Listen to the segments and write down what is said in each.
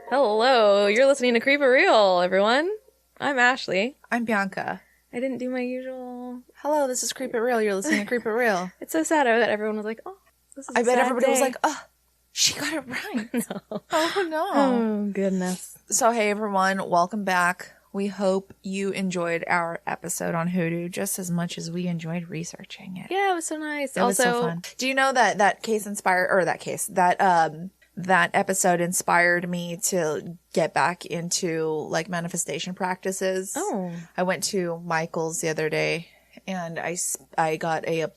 Hello, you're listening to Creep It Real, everyone. I'm Ashley. I'm Bianca. I didn't do my usual... Hello, this is Creep It Real. You're listening to Creep It Real. It's so sad that everyone was like, oh, this is a I bet sad everybody day. was like, oh, she got it right. No. Oh, no. Oh, goodness. So, hey, everyone. Welcome back. We hope you enjoyed our episode on Hoodoo just as much as we enjoyed researching it. Yeah, it was so nice. It was so fun. Do you know that that episode inspired me to get back into like manifestation practices? Oh. I went to Michael's the other day and I got a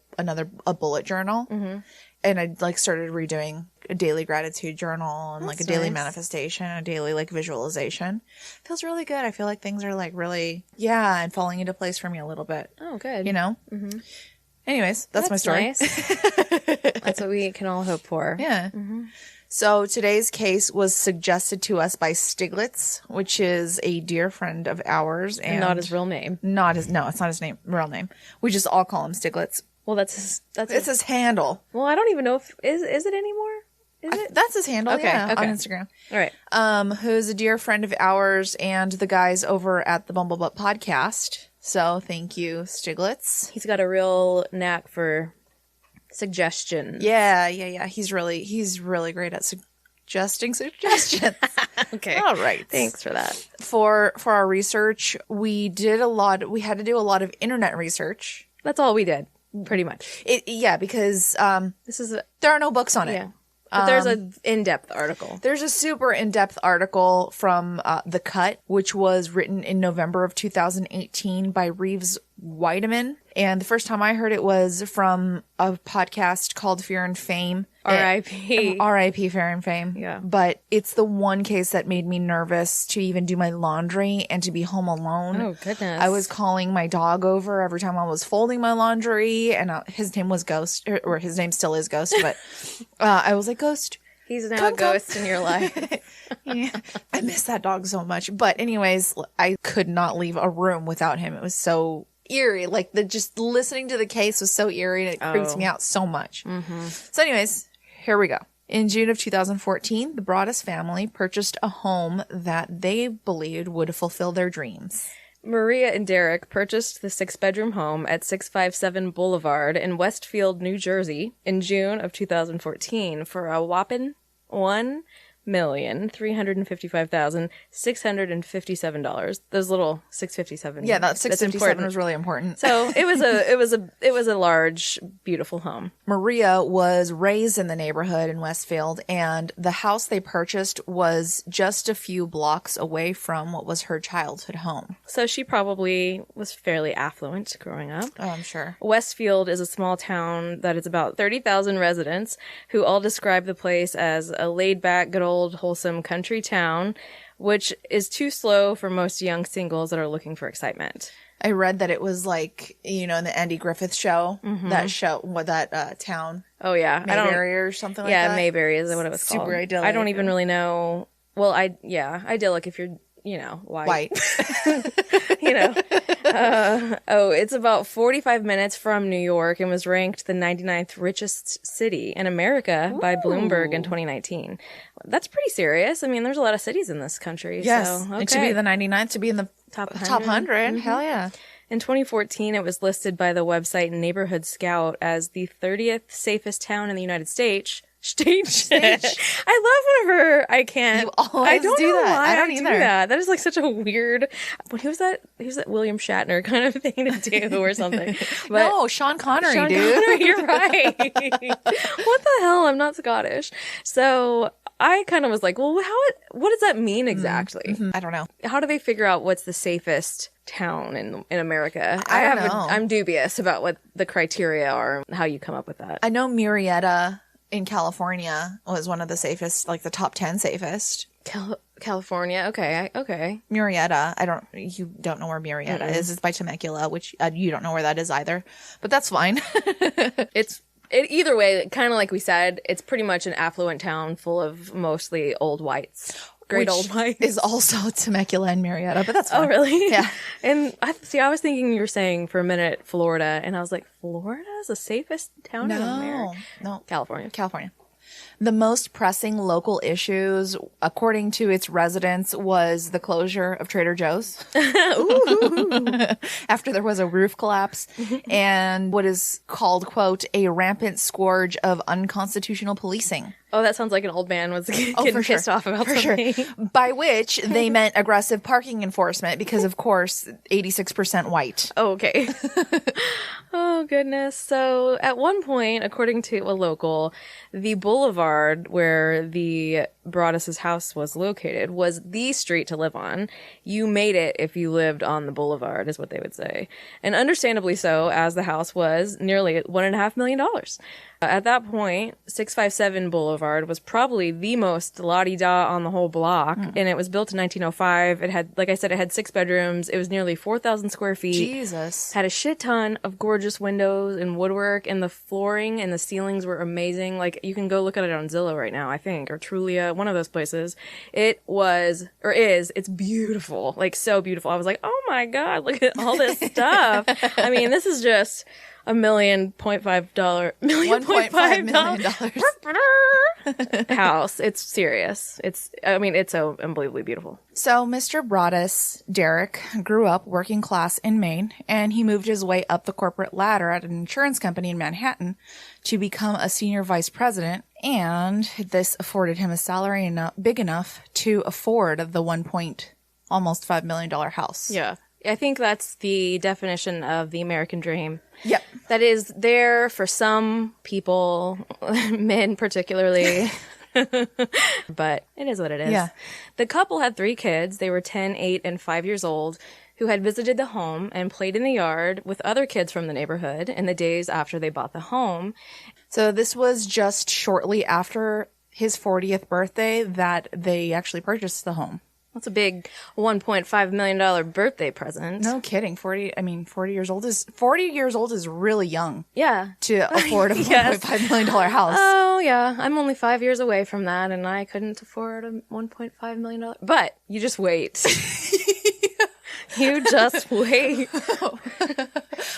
bullet journal. Mm-hmm. And I like started redoing a daily gratitude journal and like a daily manifestation, a daily like visualization. Feels really good. I feel like things are like really, and falling into place for me a little bit. Oh, good. You know? Mm-hmm. Anyways, that's my story. Nice. That's what we can all hope for. Yeah. Mm-hmm. So today's case was suggested to us by Stiglitz, which is a dear friend of ours. And not his real name. No, it's not his real name. We just all call him Stiglitz. Well, it's his handle. Well, I don't even know if is it anymore. Is it? That's his handle. Okay, on Instagram. All right. Who's a dear friend of ours and the guys over at the Bumblebutt podcast. So thank you, Stiglitz. He's got a real knack for suggestions. Yeah. He's really great at suggesting suggestions. Okay. All right. Thanks for that. For our research, we had to do a lot of internet research. That's all we did. Pretty much. Because there are no books on it. Yeah. But there's an in-depth article. There's a super in-depth article from The Cut, which was written in November of 2018 by Reeves, Wiedeman. And the first time I heard it was from a podcast called Fear and Fame. R.I.P. R.I.P. Fear and Fame. Yeah. But it's the one case that made me nervous to even do my laundry and to be home alone. Oh, goodness. I was calling my dog over every time I was folding my laundry, and his name was Ghost, or his name still is Ghost, but I was like, Ghost. He's now a ghost in your life. Yeah. I miss that dog so much. But anyways, I could not leave a room without him. It was so eerie. Like just listening to the case was so eerie and it creeps me out so much. Mm-hmm. So anyways, here we go. In June of 2014, the Broadduses family purchased a home that they believed would fulfill their dreams. Maria and Derek purchased the 6-bedroom home at 657 Boulevard in Westfield, New Jersey in June of 2014 for a whopping $1,355,657. Those little 657. Yeah, that 657 was really important. So it was a large, beautiful home. Maria was raised in the neighborhood in Westfield, and the house they purchased was just a few blocks away from what was her childhood home. So she probably was fairly affluent growing up. Oh, I'm sure. Westfield is a small town that is about 30,000 residents who all describe the place as a laid-back, good old, wholesome country town, which is too slow for most young singles that are looking for excitement. I read that it was like, in the Andy Griffith show, that town. Oh, yeah. Mayberry or something like that. Yeah, Mayberry is what it was called. Super idyllic. I don't even really know. Well, idyllic if you're, white. It's about 45 minutes from New York and was ranked the 99th richest city in America by Bloomberg in 2019. That's pretty serious. I mean, there's a lot of cities in this country. Yes. So, okay. And to be the 99th, to be in the top 100. Mm-hmm. Hell yeah. In 2014, it was listed by the website Neighborhood Scout as the 30th safest town in the United States. Stage. I love whenever I can't. You always I don't do know that. why I don't either. Do that. That is like such a weird. He was that William Shatner kind of thing to do or something. But no, Sean Connery, dude. Connery, you're right. What the hell? I'm not Scottish. So I kind of was like, well, what does that mean exactly? Mm-hmm. I don't know. How do they figure out what's the safest town in America? I don't know. I'm dubious about what the criteria are and how you come up with that. I know Murrieta in California was one of the safest, like the top 10 safest. California. Okay. Murrieta. You don't know where Murrieta is. It's by Temecula, which you don't know where that is either, but that's fine. Either way, kind of like we said, it's pretty much an affluent town full of mostly old whites. Great old whites. Is also Temecula and Marietta, but that's fine. Oh, really? Yeah. And I was thinking you were saying for a minute Florida, and I was like, Florida is the safest town in America? No. California. The most pressing local issues, according to its residents, was the closure of Trader Joe's after there was a roof collapse and what is called, quote, a rampant scourge of unconstitutional policing. Oh, that sounds like an old man was getting pissed off about something. Sure. By which they meant aggressive parking enforcement because, of course, 86% white. Oh, okay. Oh, goodness. So at one point, according to a local, the boulevard where the Broadduses' house was located was the street to live on. You made it if you lived on the boulevard, is what they would say. And understandably so, as the house was nearly $1.5 million. At that point, 657 Boulevard was probably the most la-di-da on the whole block, and it was built in 1905. It had, like I said, it had 6 bedrooms. It was nearly 4,000 square feet. Jesus. Had a shit ton of gorgeous windows and woodwork, and the flooring and the ceilings were amazing. Like, you can go look at it on Zillow right now, I think, or Trulia, one of those places. It was, or is, it's beautiful. Like, so beautiful. I was like, oh my God, look at all this stuff. I mean, this is just $1.5 million house. It's serious. It's so unbelievably beautiful. So Mr. Broaddus, Derek, grew up working class in Maine, and he moved his way up the corporate ladder at an insurance company in Manhattan to become a senior vice president, and this afforded him a salary big enough to afford the almost $5 million house. Yeah. I think that's the definition of the American dream. Yep. That is there for some people, men particularly, but it is what it is. Yeah. The couple had 3 kids. They were 10, 8, and 5 years old, who had visited the home and played in the yard with other kids from the neighborhood in the days after they bought the home. So this was just shortly after his 40th birthday that they actually purchased the home. That's a big $1.5 million birthday present. No kidding. 40 years old is really young. Yeah. To afford a $1.5 million house. Oh, yeah. I'm only 5 years away from that, and I couldn't afford a $1.5 million. But you just wait. You just wait.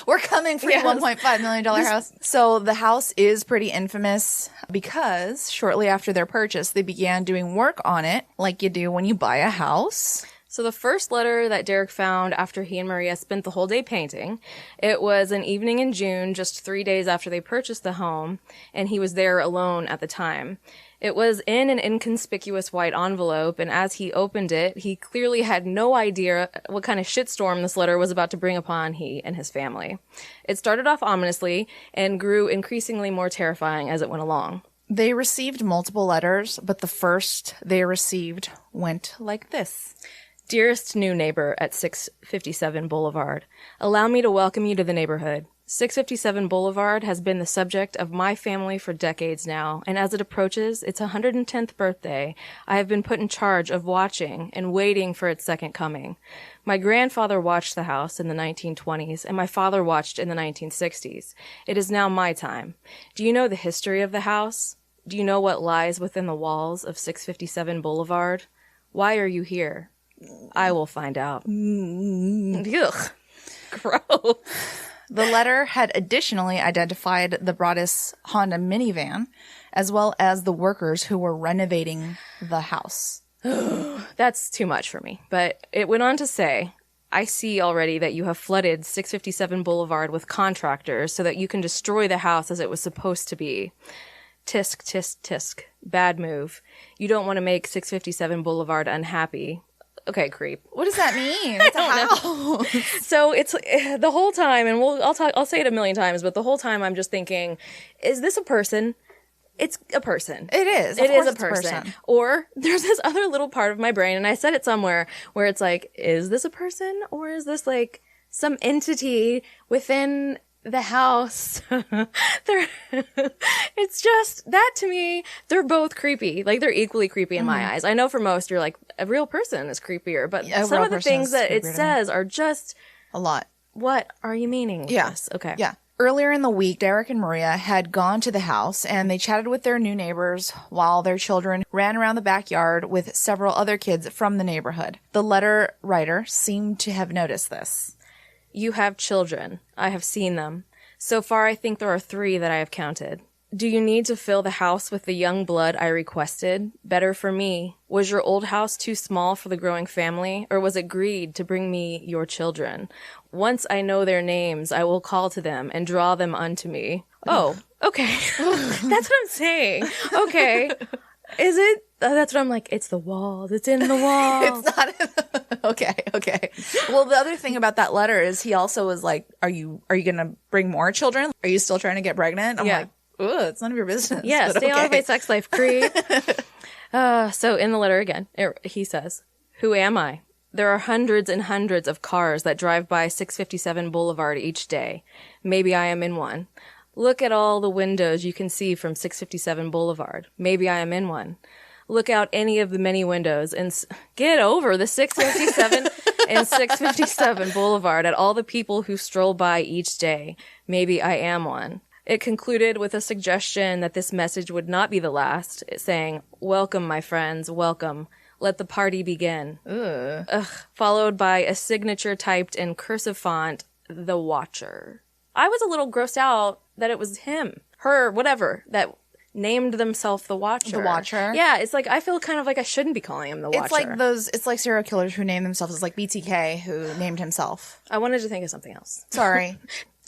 We're coming for your $1.5 million house. So the house is pretty infamous because shortly after their purchase, they began doing work on it like you do when you buy a house. So the first letter that Derek found after he and Maria spent the whole day painting, it was an evening in June, just 3 days after they purchased the home, and he was there alone at the time. It was in an inconspicuous white envelope, and as he opened it, he clearly had no idea what kind of shitstorm this letter was about to bring upon he and his family. It started off ominously and grew increasingly more terrifying as it went along. They received multiple letters, but the first they received went like this. Dearest new neighbor at 657 Boulevard, allow me to welcome you to the neighborhood. 657 Boulevard has been the subject of my family for decades now, and as it approaches its 110th birthday, I have been put in charge of watching and waiting for its second coming. My grandfather watched the house in the 1920s, and my father watched in the 1960s. It is now my time. Do you know the history of the house? Do you know what lies within the walls of 657 Boulevard? Why are you here? I will find out. Ugh. Gross. The letter had additionally identified the Broaddus Honda minivan, as well as the workers who were renovating the house. That's too much for me. But it went on to say, I see already that you have flooded 657 Boulevard with contractors so that you can destroy the house as it was supposed to be. Tisk, tisk, tisk. Bad move. You don't want to make 657 Boulevard unhappy. Okay, creep. What does that mean? It's a house. So it's the whole time, and I'll say it a million times, but the whole time I'm just thinking, is this a person? It's a person. It is. It is a person. Or there's this other little part of my brain, and I said it somewhere, where it's like, is this a person? Or is this like some entity within the house? It's just that to me, they're both creepy. Like, they're equally creepy in my eyes. I know for most you're like, a real person is creepier, but some of the things that it says are just a lot. What are you meaning? Yes. Okay. Yeah. Earlier in the week, Derek and Maria had gone to the house and they chatted with their new neighbors while their children ran around the backyard with several other kids from the neighborhood. The letter writer seemed to have noticed this. You have children. I have seen them. So far, I think there are 3 that I have counted. Do you need to fill the house with the young blood I requested? Better for me. Was your old house too small for the growing family? Or was it greed to bring me your children? Once I know their names, I will call to them and draw them unto me. Oh, okay. That's what I'm saying. Okay. Is it? That's what I'm like. It's the walls. It's in the walls. It's not in the... Okay. Well, the other thing about that letter is he also was like, are you going to bring more children? Are you still trying to get pregnant? I'm like, ooh, it's none of your business. Yeah, stay out of my sex life, creep. So in the letter again, he says, who am I? There are hundreds and hundreds of cars that drive by 657 Boulevard each day. Maybe I am in one. Look at all the windows you can see from 657 Boulevard. Maybe I am in one. Look out any of the many windows and get over the 657 and 657 Boulevard at all the people who stroll by each day. Maybe I am one. It concluded with a suggestion that this message would not be the last, saying, welcome, my friends, welcome. Let the party begin. Ugh. Followed by a signature typed in cursive font, The Watcher. I was a little grossed out that it was him, her, whatever, that named themselves The Watcher. The Watcher? Yeah, it's like, I feel kind of like I shouldn't be calling him The Watcher. It's like serial killers who name themselves. It's like BTK who named himself. I wanted to think of something else. Sorry.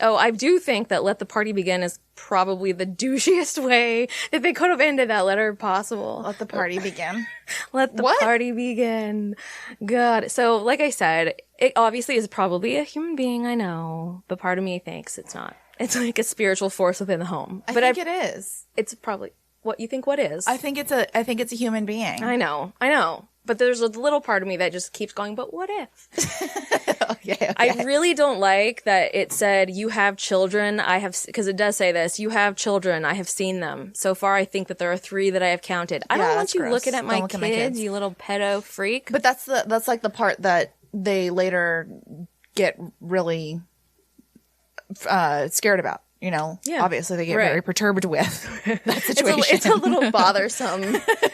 Oh, I do think that Let the Party Begin is probably the douchiest way that they could have ended that letter possible. Let the party begin. Let the party begin. God. So, like I said, it obviously is probably a human being, I know, but part of me thinks it's not. It's like a spiritual force within the home. I think it is. It's probably what you think. What is? I think it's a human being. I know. But there's a little part of me that just keeps going, but what if? Okay. I really don't like that it said, you have children. Because it does say this, you have children. I have seen them. So far, I think that there are 3 that I have counted. I don't want you looking at my kids, you little pedo freak. But that's like the part that they later get really scared about. You know, obviously they get very perturbed with that situation. It's a little bothersome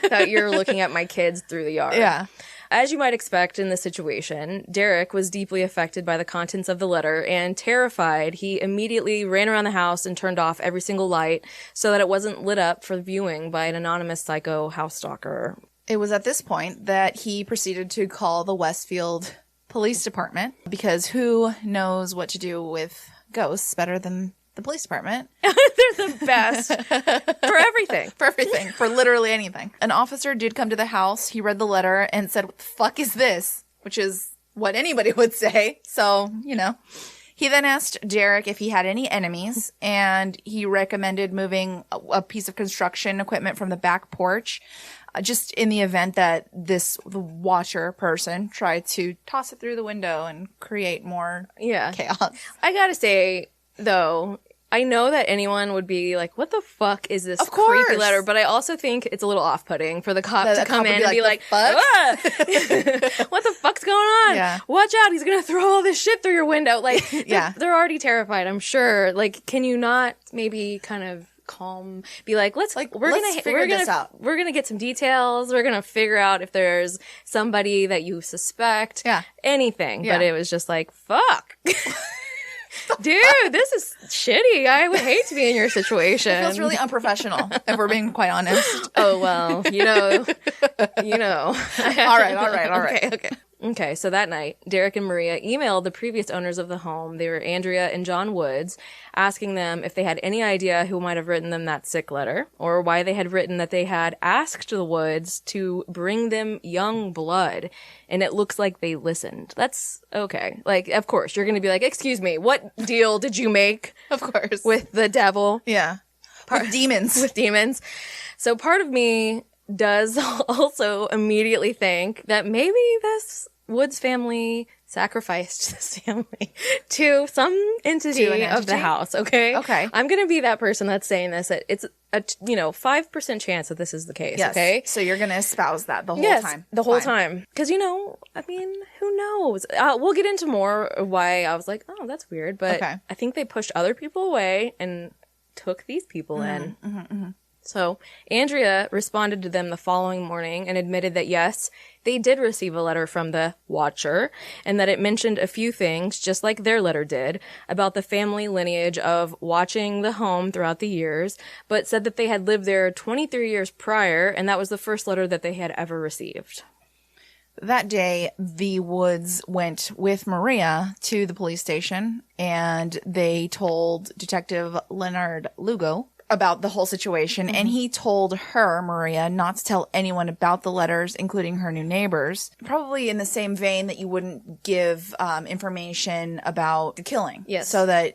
that you're looking at my kids through the yard. Yeah. As you might expect in this situation, Derek was deeply affected by the contents of the letter, and terrified, he immediately ran around the house and turned off every single light so that it wasn't lit up for viewing by an anonymous psycho house stalker. It was at this point that he proceeded to call the Westfield Police Department, because who knows what to do with ghosts better than the police department? They're the best for everything. For everything. For literally anything. An officer did come to the house. He read the letter and said, what the fuck is this? Which is what anybody would say. So, you know. He then asked Derek if he had any enemies, and he recommended moving a piece of construction equipment from the back porch, just in the event that the watcher person tried to toss it through the window and create more chaos. I gotta say, though, I know that anyone would be like, what the fuck is this creepy letter? But I also think it's a little off-putting for the cop to come in and be like, ah! What the fuck's going on? Yeah. Watch out, he's gonna throw all this shit through your window. Like, they're already terrified, I'm sure. Like, can you not maybe kind of calm, be like, let's figure this out. We're gonna get some details. We're gonna figure out if there's somebody that you suspect. Yeah. Anything. Yeah. But it was just like, fuck. Dude, this is shitty. I would hate to be in your situation. It feels really unprofessional, if we're being quite honest. Oh, well, you know. All right. Okay, so that night, Derek and Maria emailed the previous owners of the home. They were Andrea and John Woods, asking them if they had any idea who might have written them that sick letter, or why they had written that they had asked the Woods to bring them young blood, and it looks like they listened. That's okay. Like, of course, you're going to be like, excuse me, what deal did you make? Of course. With the devil? Yeah. With demons. With demons. So part of me does also immediately think that maybe this Woods family sacrificed this family to some entity of the house, okay? Okay. I'm going to be that person that's saying this. It's a 5% chance that this is the case, okay? So you're going to espouse that the whole time? The whole time. Because, I mean, who knows? We'll get into more why I was like, oh, that's weird. But I think they pushed other people away and took these people in. So Andrea responded to them the following morning and admitted that yes, they did receive a letter from the Watcher, and that it mentioned a few things, just like their letter did, about the family lineage of watching the home throughout the years, but said that they had lived there 23 years prior, and that was the first letter that they had ever received. That day, the Woods went with Maria to the police station, and they told Detective Leonard Lugo about the whole situation, and he told her, Maria, not to tell anyone about the letters, including her new neighbors. Probably in the same vein that you wouldn't give information about the killing. Yes. So that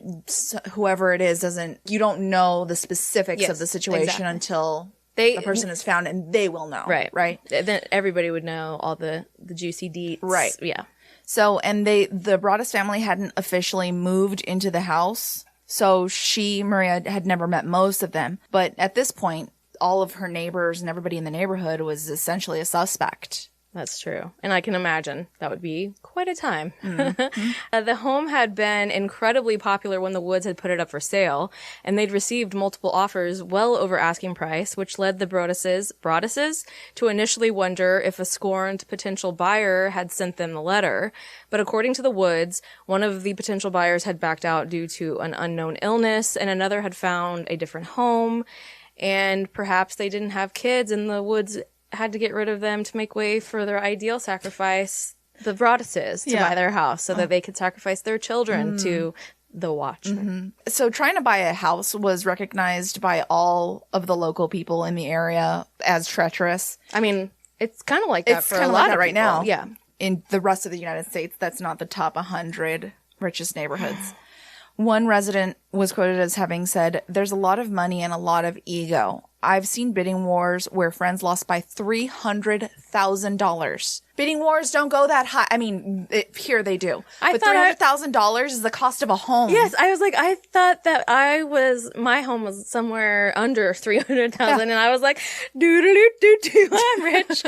whoever it is you don't know the specifics of the situation until the person is found, and they will know. Right. Right? Then everybody would know all the juicy deets. Right. Yeah. So, and the Broaddus family hadn't officially moved into the house. So Maria, had never met most of them. But at this point, all of her neighbors and everybody in the neighborhood was essentially a suspect. That's true. And I can imagine that would be quite a time. Mm-hmm. The home had been incredibly popular when the Woods had put it up for sale, and they'd received multiple offers well over asking price, which led the Broadduses to initially wonder if a scorned potential buyer had sent them the letter. But according to the Woods, one of the potential buyers had backed out due to an unknown illness, and another had found a different home, and perhaps they didn't have kids, and the Woods had to get rid of them to make way for their ideal sacrifice, the Broadduses, to buy their house so that they could sacrifice their children to the Watcher. Mm-hmm. So trying to buy a house was recognized by all of the local people in the area as treacherous. I mean, it's kind of like that it's for kind a of lot like that of right people. now. Yeah. In the rest of the United States, that's not the top 100 richest neighborhoods. One resident was quoted as having said, "There's a lot of money and a lot of ego. I've seen bidding wars where friends lost by $300,000. Bidding wars don't go that high. I mean, here they do. But $300,000 is the cost of a home." Yes, I was like, I thought that my home was somewhere under 300,000, and I was like, I'm rich.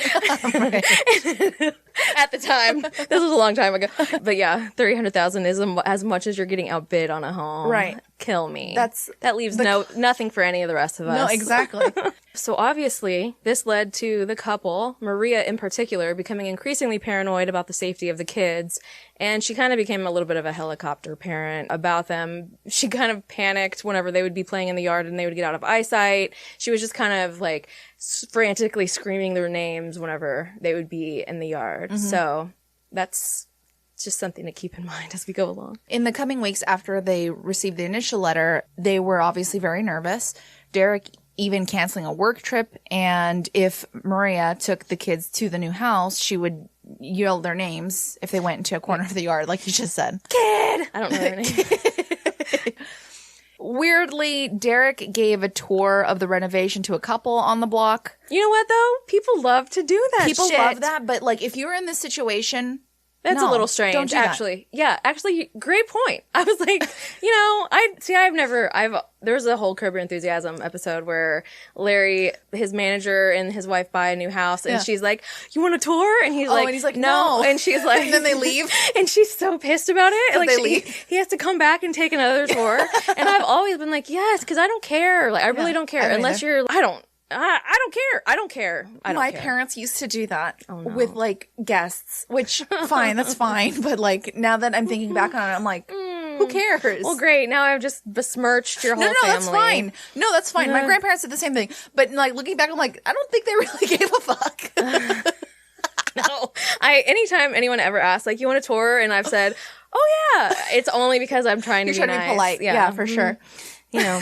At the time, this was a long time ago. But yeah, 300,000 is as much as you're getting outbid on a home. Right. Kill me. That leaves nothing for any of the rest of us. No, exactly. So obviously, this led to the couple, Maria in particular, becoming increasingly paranoid about the safety of the kids, and she kind of became a little bit of a helicopter parent about them. She kind of panicked whenever they would be playing in the yard and they would get out of eyesight. She was just kind of like frantically screaming their names whenever they would be in the yard. Mm-hmm. So that's just something to keep in mind as we go along. In the coming weeks after they received the initial letter, they were obviously very nervous. Derek even canceling a work trip, and if Maria took the kids to the new house, she would yell their names if they went into a corner of the yard, like you just said. Kid! I don't know their name. Weirdly, Derek gave a tour of the renovation to a couple on the block. You know what, though? People love to do that People love that, but like if you were in this situation... That's a little strange, don't do actually. That. Yeah, actually, great point. I was like, there's a whole Curb Your Enthusiasm episode where Larry, his manager, and his wife buy a new house, and she's like, "You want a tour?" And he's like, no. And she's like, and then they leave. And she's so pissed about it. Like, they leave. He has to come back and take another tour. And I've always been like, yes, because I don't care. Like, I really don't care. Unless you're, I don't care. I don't care. My parents used to do that with like guests, which fine, that's fine. But like now that I'm thinking back on it, I'm like, who cares? Well, great. Now I've just besmirched your whole family. That's fine. No, that's fine. My grandparents did the same thing. But like looking back, I'm like, I don't think they really gave a fuck. No. Anytime anyone ever asks, like, you want a tour? And I've said, oh yeah, it's only because I'm trying to be nice. Polite. Yeah, for sure. You know.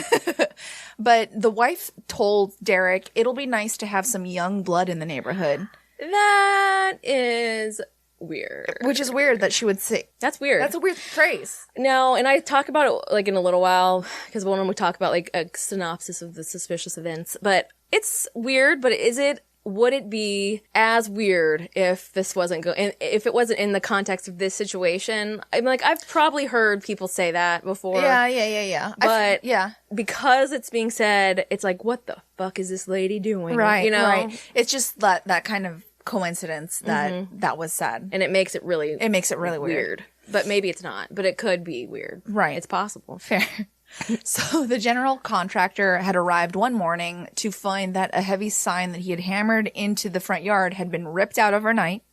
But the wife told Derek, it'll be nice to have some young blood in the neighborhood. That is weird. Which is weird that she would say. That's weird. That's a weird phrase. No, and I talk about it like in a little while, because when we talk about like a synopsis of the suspicious events. But it's weird, but would it be as weird if this wasn't if it wasn't in the context of this situation? I'm like, I've probably heard people say that before. Yeah. But because it's being said, it's like, what the fuck is this lady doing? Right, you know? Right. It's just that kind of coincidence that was said. And it makes it really weird. But maybe it's not. But it could be weird. Right. It's possible. Fair. So the general contractor had arrived one morning to find that a heavy sign that he had hammered into the front yard had been ripped out overnight.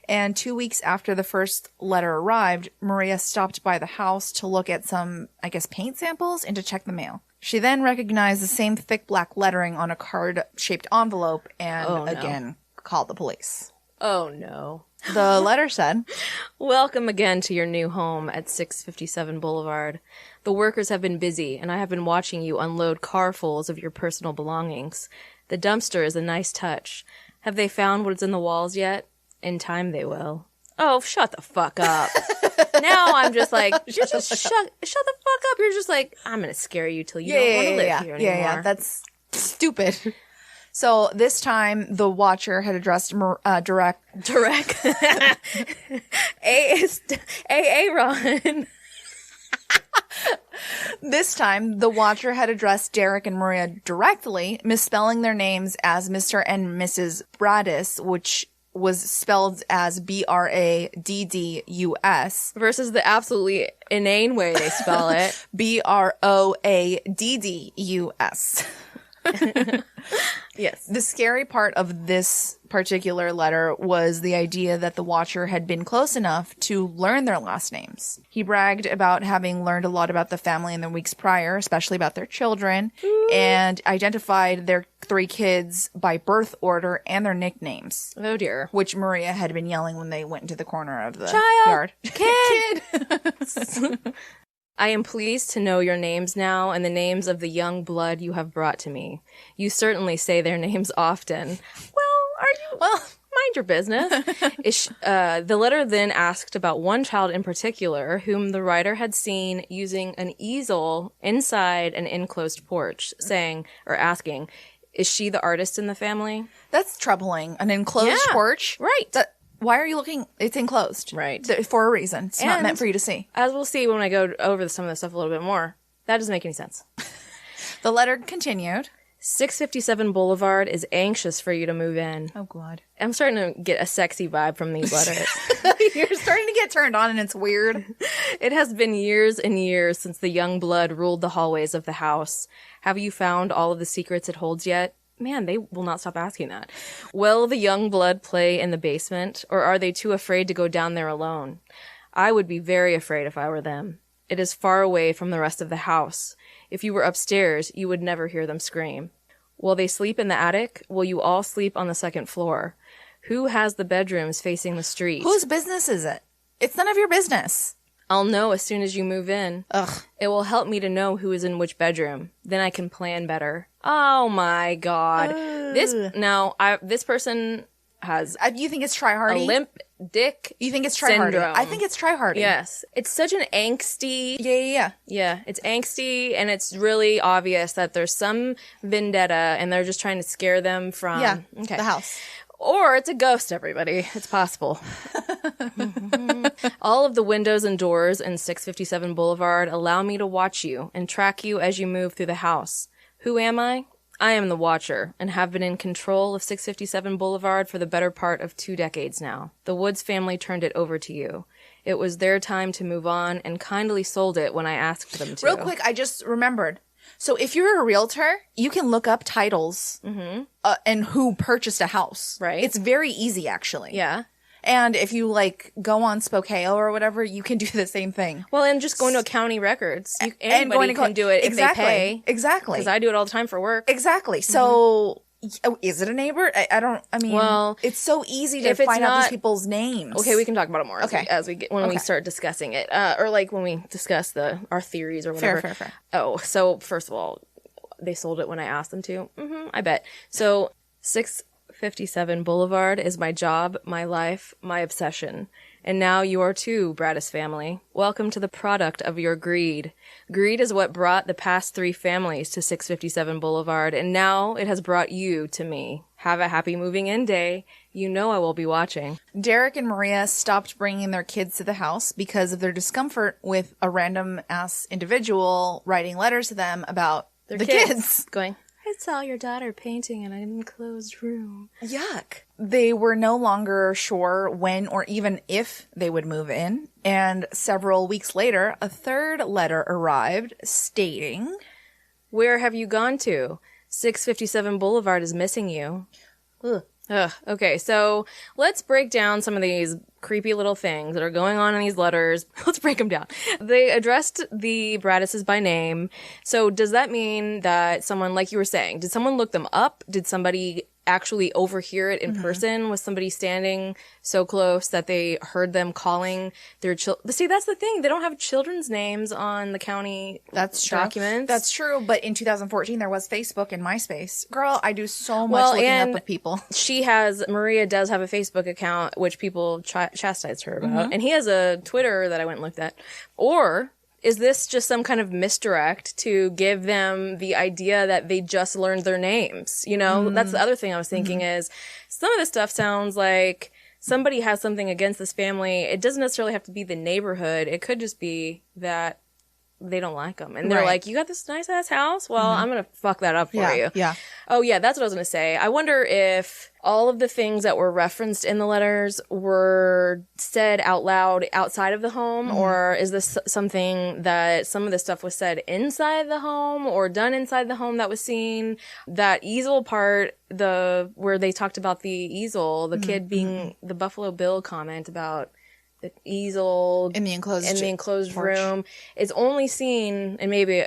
And 2 weeks after the first letter arrived, Maria stopped by the house to look at some, I guess, paint samples and to check the mail. She then recognized the same thick black lettering on a card-shaped envelope and again called the police. Oh, no. The letter said, "Welcome again to your new home at 657 Boulevard. The workers have been busy, and I have been watching you unload carfuls of your personal belongings. The dumpster is a nice touch. Have they found what's in the walls yet? In time they will." Oh, shut the fuck up. Now I'm just like, shut the fuck up. You're just like, I'm going to scare you till you don't want to live here anymore. Yeah, that's stupid. So this time, the watcher had addressed direct. Aaron. This time, the watcher had addressed Derek and Maria directly, misspelling their names as Mr. and Mrs. Broadduses, which was spelled as Braddus. Versus the absolutely inane way they spell it. Broaddus. Yes. The scary part of this particular letter was the idea that the watcher had been close enough to learn their last names. He bragged about having learned a lot about the family in the weeks prior, especially about their children, and identified their 3 kids by birth order and their nicknames. Oh, dear. Which Maria had been yelling when they went into the corner of the yard. Kid! "I am pleased to know your names now and the names of the young blood you have brought to me. You certainly say their names often." Well, are you? Well, mind your business. The letter then asked about one child in particular whom the writer had seen using an easel inside an enclosed porch, asking, "Is she the artist in the family?" That's troubling. An enclosed porch? Right. Why are you looking? It's enclosed. Right. For a reason. It's not meant for you to see. As we'll see when I go over some of this stuff a little bit more, that doesn't make any sense. The letter continued. 657 Boulevard is anxious for you to move in. Oh, God. I'm starting to get a sexy vibe from these letters. You're starting to get turned on and it's weird. "It has been years and years since the young blood ruled the hallways of the house. Have you found all of the secrets it holds yet?" Man, they will not stop asking that. "Will the young blood play in the basement, or are they too afraid to go down there alone? I would be very afraid if I were them. It is far away from the rest of the house. If you were upstairs, you would never hear them scream. Will they sleep in the attic? Will you all sleep on the second floor? Who has the bedrooms facing the street? Whose business is it? It's none of your business. I'll know as soon as you move in. Ugh. It will help me to know who is in which bedroom. Then I can plan better." Oh my God. This person has you think it's try-hardy? a limp dick You think it's try-hardy? syndrome. I think it's try-hardy. Yes. It's such an angsty. Yeah. Yeah, it's angsty, and it's really obvious that there's some vendetta, and they're just trying to scare them from the house. Or it's a ghost, everybody. It's possible. "All of the windows and doors in 657 Boulevard allow me to watch you and track you as you move through the house. Who am I? I am the watcher, and have been in control of 657 Boulevard for the better part of 2 decades now. The Woods family turned it over to you. It was their time to move on, and kindly sold it when I asked them to." Real quick, I just remembered. So if you're a realtor, you can look up titles and who purchased a house. Right. It's very easy, actually. Yeah. And if you go on Spokeo or whatever, you can do the same thing. Well, and just going to county records. Anybody can do it if they pay. Exactly. Because I do it all the time for work. Exactly. So, is it a neighbor? Well, it's so easy to find out these people's names. Okay, we can talk about it more when we start discussing it. Or when we discuss our theories or whatever. Fair. Oh, so first of all, they sold it when I asked them to. I bet. So 657 Boulevard is my job, my life, my obsession. And now you are too, Broadduses family. Welcome to the product of your greed. Greed is what brought the past 3 families to 657 Boulevard, and now it has brought you to me. Have a happy moving in day. You know I will be watching. Derek and Maria stopped bringing their kids to the house because of their discomfort with a random-ass individual writing letters to them about the kids. Going, "Hi, saw your daughter painting in an enclosed room. Yuck. They were no longer sure when or even if they would move in. And several weeks later, a third letter arrived stating, Where have you gone to? 657 Boulevard is missing you. Ugh. Okay, so let's break down some of these creepy little things that are going on in these letters. Let's break them down. They addressed the Broadduses by name. So does that mean that someone, like you were saying, did someone look them up? Did somebody actually overhear it in person? Was somebody standing so close that they heard them calling their children? See, that's the thing. They don't have children's names on the county documents. That's true. But in 2014, there was Facebook and MySpace. Girl, I do so much looking up with people. Maria does have a Facebook account, which people chastise her about. And he has a Twitter that I went and looked at. Or is this just some kind of misdirect to give them the idea that they just learned their names? You know, that's the other thing I was thinking is some of this stuff sounds like somebody has something against this family. It doesn't necessarily have to be the neighborhood. It could just be that they don't like them. And they're like, you got this nice ass house? Well, I'm going to fuck that up for you. Yeah. Oh, yeah, that's what I was going to say. I wonder if all of the things that were referenced in the letters were said out loud outside of the home, or is this something that some of the stuff was said inside the home or done inside the home that was seen? That easel part, where they talked about the easel, the kid being the Buffalo Bill comment about the easel in the enclosed room is only seen, and I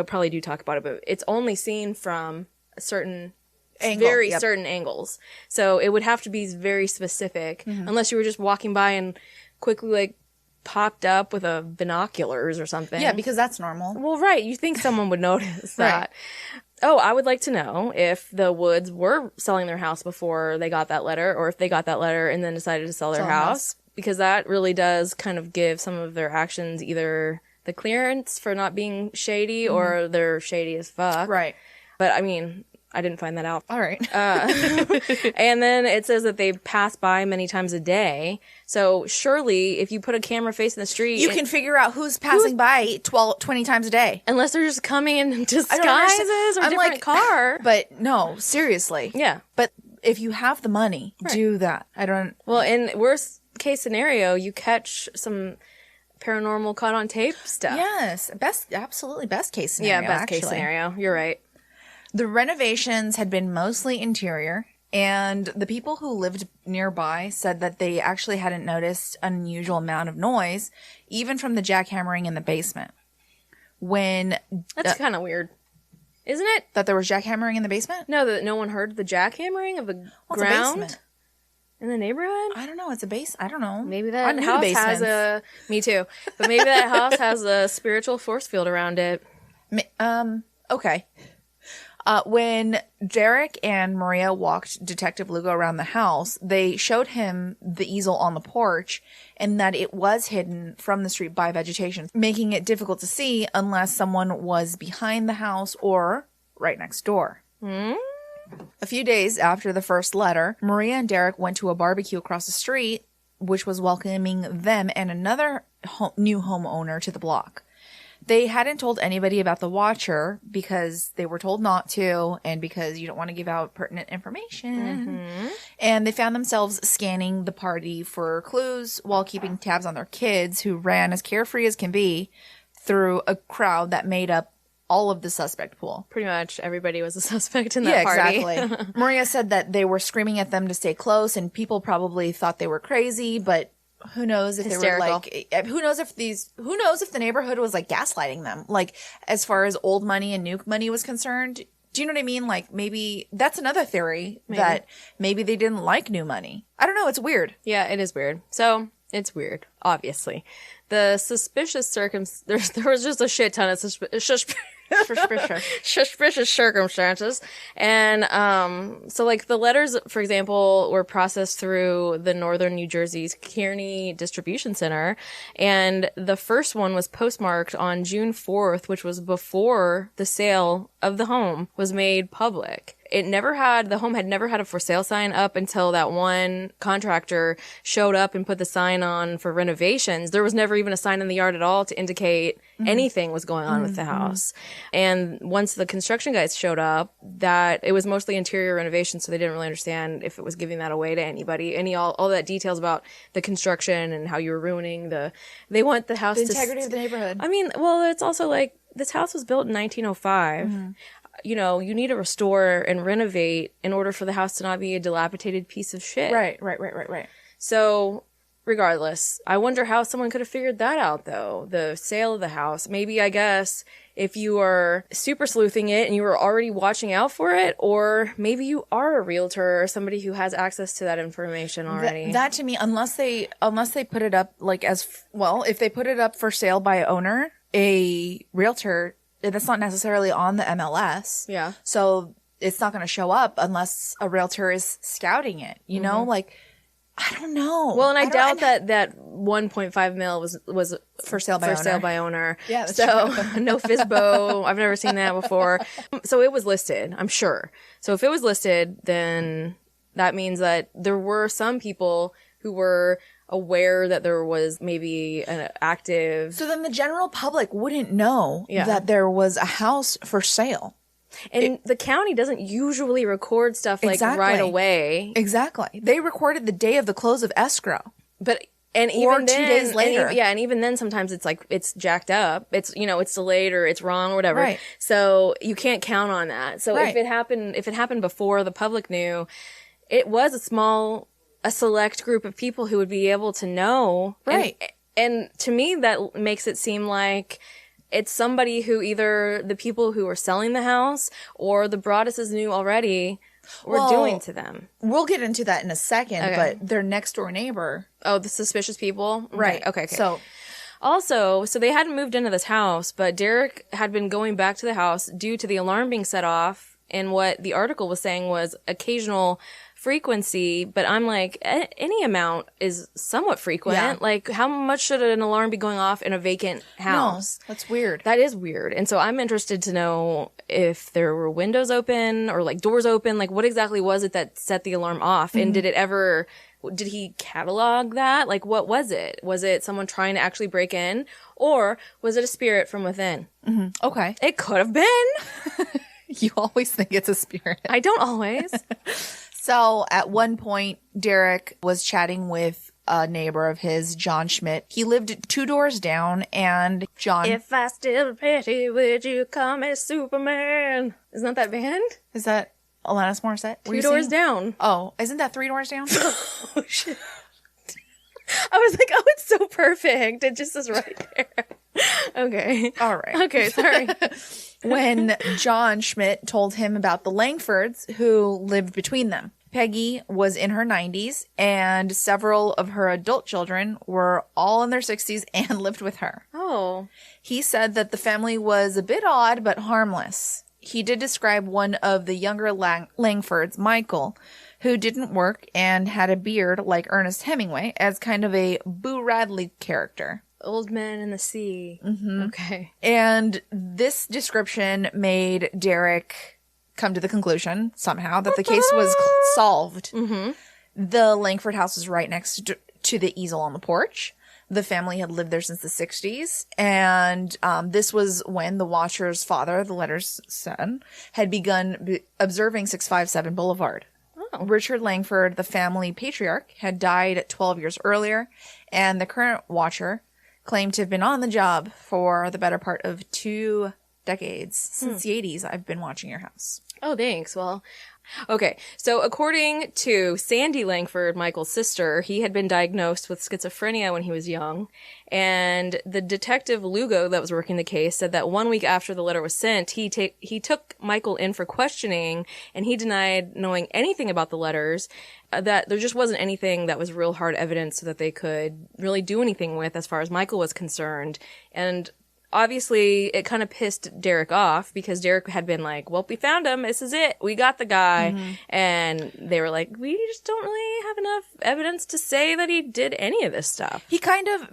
probably do talk about it, but it's only seen from a certain certain angles. So it would have to be very specific, unless you were just walking by and quickly like popped up with a binoculars or something. Yeah, because that's normal. Well, right. You think someone would notice that. Oh, I would like to know if the Woods were selling their house before they got that letter, or if they got that letter and then decided to sell their house, because that really does kind of give some of their actions either the clearance for not being shady or they're shady as fuck. Right. But I mean, I didn't find that out. All right. And then it says that they pass by many times a day. So surely if you put a camera facing the street, you can figure out who's passing by 20 times a day. Unless they're just coming in disguises or a different car. But no, seriously. Yeah. But if you have the money, do that. Well, in worst case scenario, you catch some paranormal caught on tape stuff. Yes. Absolutely best case scenario. Yeah, best case scenario. You're right. The renovations had been mostly interior, and the people who lived nearby said that they actually hadn't noticed an unusual amount of noise, even from the jackhammering in the basement. That's kind of weird, isn't it? That there was jackhammering in the basement? No, that no one heard the jackhammering of the ground in the neighborhood? I don't know. It's a base. I don't know. Maybe that house has me too. But maybe that house has a spiritual force field around it. Okay. When Derek and Maria walked Detective Lugo around the house, they showed him the easel on the porch and that it was hidden from the street by vegetation, making it difficult to see unless someone was behind the house or right next door. A few days after the first letter, Maria and Derek went to a barbecue across the street, which was welcoming them and another new homeowner to the block. They hadn't told anybody about the watcher because they were told not to and because you don't want to give out pertinent information. And they found themselves scanning the party for clues while keeping tabs on their kids, who ran as carefree as can be through a crowd that made up all of the suspect pool. Pretty much everybody was a suspect in that party. Yeah, exactly. Maria said that they were screaming at them to stay close and people probably thought they were crazy, but who knows if they were like, who knows if the neighborhood was like gaslighting them, like as far as old money and new money was concerned. Do you know what I mean? Like maybe that's another theory, that maybe they didn't like new money. I don't know. It's weird. Yeah, it is weird. So it's weird, obviously. The suspicious there was just a shit ton of suspicious circumstances. And so like the letters, for example, were processed through the Northern New Jersey's Kearney Distribution Center, and the first one was postmarked on June 4th, which was before the sale of the home was made public. the home had never had a for sale sign up until that one contractor showed up and put the sign on for renovations. There was never even a sign in the yard at all to indicate anything was going on with the house. And once the construction guys showed up, that it was mostly interior renovation, so they didn't really understand if it was giving that away to anybody. All that details about the construction and how you were ruining they want the house the integrity of the neighborhood. I mean, well, it's also like, this house was built in 1905. You know, you need to restore and renovate in order for the house to not be a dilapidated piece of shit. Right. So, regardless, I wonder how someone could have figured that out, though. The sale of the house. Maybe, I guess, if you are super sleuthing it and you were already watching out for it, or maybe you are a realtor or somebody who has access to that information already. That to me, unless they put it up like if they put it up for sale by owner, a realtor, that's not necessarily on the MLS. Yeah. So it's not going to show up unless a realtor is scouting it, you know? Like, I don't know. Well, and I doubt that 1.5 mil was for sale by owner. Yeah, that's so true. No FSBO. I've never seen that before. So it was listed, I'm sure. So if it was listed, then that means that there were some people who were aware that there was maybe an active. So then the general public wouldn't know that there was a house for sale. And the county doesn't usually record stuff like right away. Exactly. They recorded the day of the close of escrow. And even 2 days later. And even then sometimes it's like, it's jacked up. It's, it's delayed or it's wrong or whatever. Right. So you can't count on that. So if it happened before the public knew, it was a select group of people who would be able to know. Right. And to me, that makes it seem like it's somebody who either the people who were selling the house or the Broadduses knew already were doing to them. We'll get into that in a second, but their next door neighbor. Oh, the suspicious people? Right. Okay. So they hadn't moved into this house, but Derek had been going back to the house due to the alarm being set off, and what the article was saying was occasional frequency, but I'm like, any amount is somewhat frequent. Yeah. Like, how much should an alarm be going off in a vacant house? No, that's weird. That is weird. And so I'm interested to know if there were windows open or like doors open. Like, what exactly was it that set the alarm off? And did he catalog that? Like, what was it? Was it someone trying to actually break in? Or was it a spirit from within? Okay. It could have been. You always think it's a spirit. I don't always. So at one point, Derek was chatting with a neighbor of his, John Schmidt. He lived 2 doors down, and John... If I still pity, would you call me Superman? Isn't that band? Is that Alanis Morissette? 2 doors down. Oh, isn't that 3 doors down? Oh, shit. I was like, oh, it's so perfect. It just is right there. Okay. All right. Okay, sorry. When John Schmidt told him about the Langfords who lived between them. Peggy was in her 90s, and several of her adult children were all in their 60s and lived with her. Oh. He said that the family was a bit odd but harmless. He did describe one of the younger Langfords, Michael, who didn't work and had a beard like Ernest Hemingway, as kind of a Boo Radley character. Old Man in the Sea. Mm-hmm. Okay. And this description made Derek come to the conclusion, somehow, that the case was solved. Mm-hmm. The Langford house was right next to the easel on the porch. The family had lived there since the 60s. And this was when the watcher's father, the letter's son, had begun observing 657 Boulevard. Oh. Richard Langford, the family patriarch, had died 12 years earlier, and the current watcher claimed to have been on the job for the better part of 2 decades. Since the 80s, I've been watching your house. Oh, thanks. Well, okay. So according to Sandy Langford, Michael's sister, he had been diagnosed with schizophrenia when he was young. And the detective Lugo that was working the case said that 1 week after the letter was sent, he took Michael in for questioning, and he denied knowing anything about the letters, that there just wasn't anything that was real hard evidence so that they could really do anything with as far as Michael was concerned. And obviously, it kind of pissed Derek off because Derek had been like, well, we found him. This is it. We got the guy. Mm-hmm. And they were like, we just don't really have enough evidence to say that he did any of this stuff. He kind of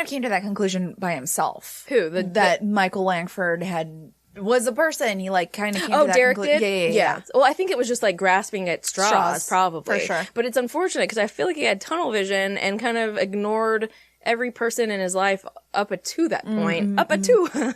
came to that conclusion by himself. Who? That Michael Langford had was a person. He like kind of came to that Derek conclusion. did? Yeah. Well, I think it was just like grasping at straws, probably. For sure. But it's unfortunate because I feel like he had tunnel vision and kind of ignored every person in his life up to that point. Up to.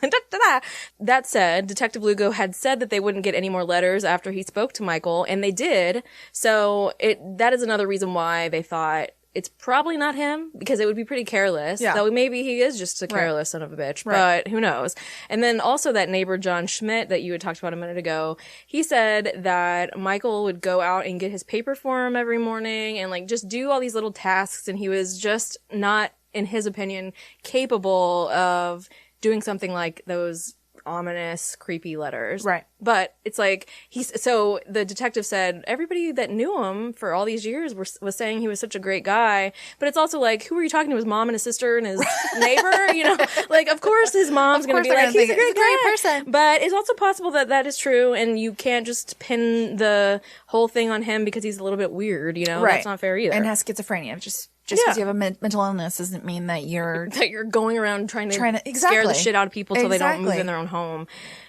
That said, Detective Lugo had said that they wouldn't get any more letters after he spoke to Michael, and they did. So that is another reason why they thought it's probably not him, because it would be pretty careless. Yeah. Though maybe he is just a careless son of a bitch, but who knows? And then also that neighbor, John Schmidt, that you had talked about a minute ago, he said that Michael would go out and get his paper for him every morning and like just do all these little tasks, and he was just not, in his opinion, capable of doing something like those ominous, creepy letters. Right. But it's like, so the detective said everybody that knew him for all these years was saying he was such a great guy. But it's also like, who were you talking to? His mom and his sister and his neighbor? You know, like, of course his mom's going to be like, he's a great person. But it's also possible that that is true, and you can't just pin the whole thing on him because he's a little bit weird, you know? Right. That's not fair either. And has schizophrenia. Just because you have a mental illness doesn't mean that you're going around trying to scare the shit out of people till they don't move in their own home.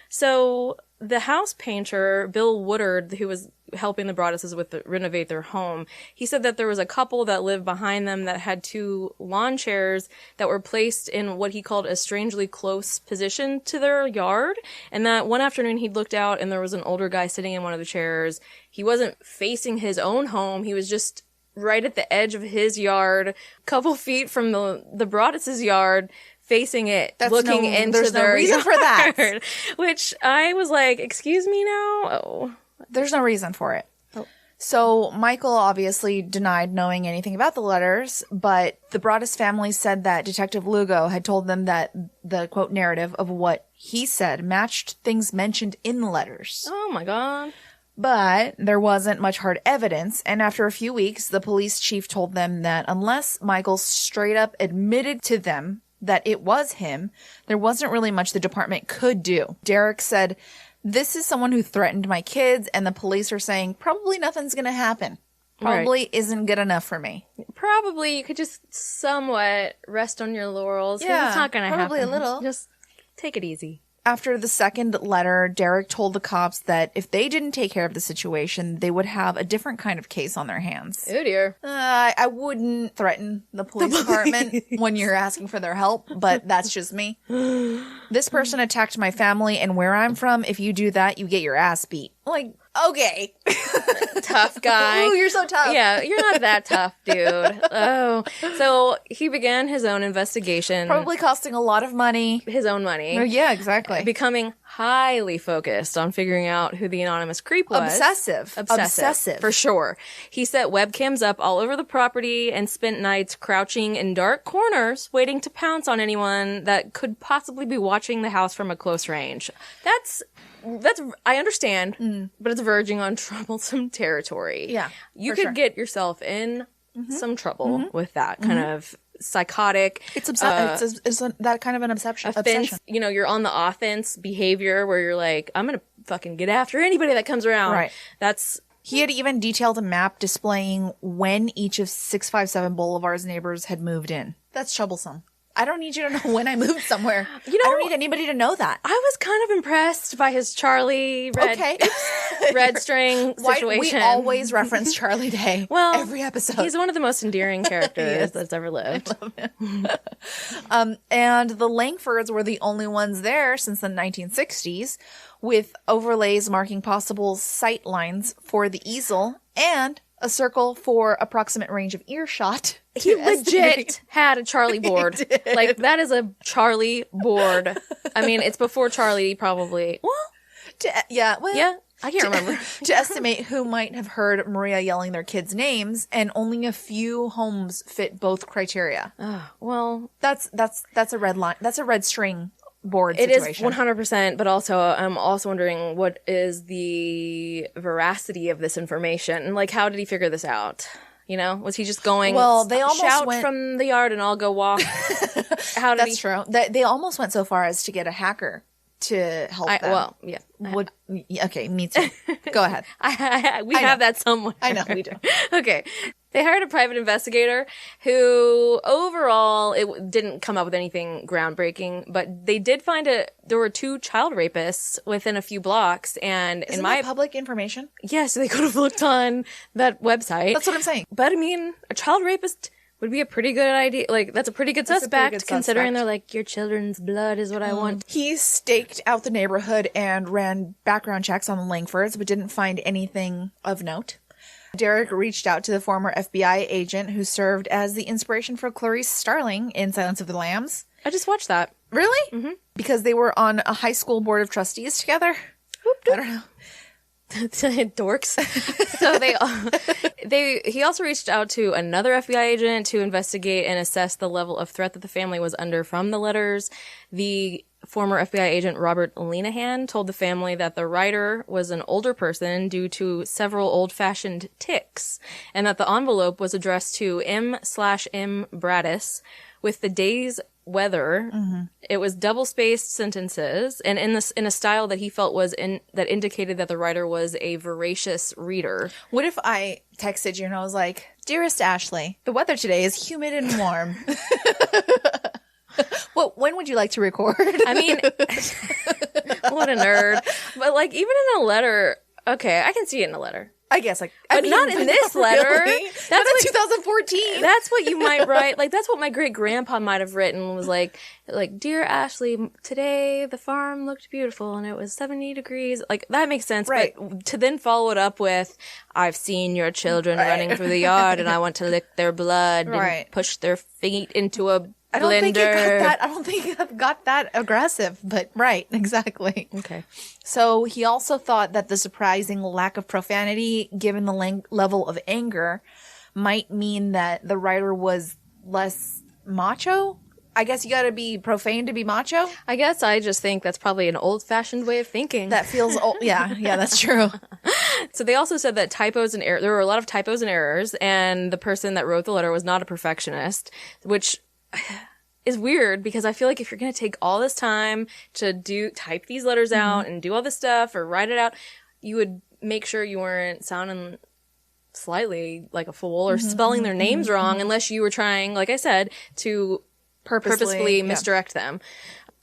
So the house painter, Bill Woodard, who was helping the Broadduses renovate their home, he said that there was a couple that lived behind them that had 2 lawn chairs that were placed in what he called a strangely close position to their yard, and that one afternoon he looked out and there was an older guy sitting in one of the chairs. He wasn't facing his own home. He was just right at the edge of his yard, a couple feet from the Broadduses' yard, facing it, looking into their reason yard, for that. Which I was like, excuse me now? Oh. There's no reason for it. Oh. So Michael obviously denied knowing anything about the letters, but the Broaddus family said that Detective Lugo had told them that the, quote, narrative of what he said matched things mentioned in the letters. Oh my God. But there wasn't much hard evidence, and after a few weeks, the police chief told them that unless Michael straight up admitted to them that it was him, there wasn't really much the department could do. Derek said, "This is someone who threatened my kids, and the police are saying probably nothing's going to happen. Probably isn't good enough for me." Probably you could just somewhat rest on your laurels. Yeah, it's not going to happen. Probably a little. Just take it easy. After the second letter, Derek told the cops that if they didn't take care of the situation, they would have a different kind of case on their hands. Oh dear. I wouldn't threaten the police department when you're asking for their help, but that's just me. "This person attacked my family, and where I'm from, if you do that, you get your ass beat." Like, okay. Tough guy. Ooh, you're so tough. Yeah, you're not that tough, dude. Oh. So he began his own investigation. Probably costing a lot of money. His own money. Yeah, exactly. Becoming highly focused on figuring out who the anonymous creep was. Obsessive. For sure. He set webcams up all over the property and spent nights crouching in dark corners waiting to pounce on anyone that could possibly be watching the house from a close range. That's I understand, but it's verging on troublesome territory. Yeah. You could get yourself in some trouble with that kind of psychotic. It's that kind of an obsession. You know, you're on the offense behavior where you're like, I'm going to fucking get after anybody that comes around. Right. That's... He had even detailed a map displaying when each of 657 Boulevard's neighbors had moved in. That's troublesome. I don't need you to know when I moved somewhere. I don't need anybody to know that. I was kind of impressed by his Charlie red string situation. We always reference Charlie Day. Well, every episode. He's one of the most endearing characters that's ever lived. I love him. And the Langfords were the only ones there since the 1960s, with overlays marking possible sight lines for the easel and a circle for approximate range of earshot. He legit had a Charlie board. Like, that is a Charlie board. I mean, it's before Charlie probably. Well, yeah, I can't remember. To estimate who might have heard Maria yelling their kids' names, and only a few homes fit both criteria. Well, that's a red line. That's a red string board situation. It is 100%, but also I'm also wondering what is the veracity of this information? Like, how did he figure this out? You know, was he just going, well, they almost shout went from the yard and I'll go walk? That's true. They almost went so far as to get a hacker to help them. Well, yeah. Okay, me too. Go ahead. We have that somewhere. I know we do. Okay. They hired a private investigator who overall it didn't come up with anything groundbreaking, but they did find there were 2 child rapists within a few blocks, and Isn't that public information? Yeah, so they could have looked on that website. That's what I'm saying. But I mean, a child rapist would be a pretty good idea. Like, that's a pretty good suspect, considering they're like, your children's blood is what I want. He staked out the neighborhood and ran background checks on the Langfords, but didn't find anything of note. Derek reached out to the former FBI agent who served as the inspiration for Clarice Starling in Silence of the Lambs. I just watched that. Really? Mm-hmm. Because they were on a high school board of trustees together? I don't know. Dorks. So he also reached out to another FBI agent to investigate and assess the level of threat that the family was under from the letters. The former FBI agent Robert Lenahan told the family that the writer was an older person due to several old-fashioned tics, and that the envelope was addressed to M/M Braddis with the day's weather. Mm-hmm. It was double-spaced sentences, and in a style that he felt that indicated that the writer was a voracious reader. What if I texted you and I was like, "Dearest Ashley, the weather today is humid and warm." Well, when would you like to record? I mean, what a nerd. But like, even in a letter, okay, I can see it in a letter. I guess, like, but not in this letter. Really. That's in 2014. That's what you might write. Like, that's what my great grandpa might have written. Was like, dear Ashley, today the farm looked beautiful and it was 70 degrees. Like, that makes sense. Right. But to then follow it up with, I've seen your children running through the yard and I want to lick their blood and push their feet into a blender. I don't think it got that aggressive, but right, exactly. Okay. So he also thought that the surprising lack of profanity, given the level of anger, might mean that the writer was less macho. I guess you gotta be profane to be macho. I guess I just think that's probably an old-fashioned way of thinking. That feels old. Yeah, that's true. So they also said that there were a lot of typos and errors, and the person that wrote the letter was not a perfectionist, which is weird because I feel like if you're going to take all this time to type these letters out and do all this stuff or write it out, you would make sure you weren't sounding slightly like a fool or spelling their names wrong unless you were trying, like I said, to purposefully misdirect them.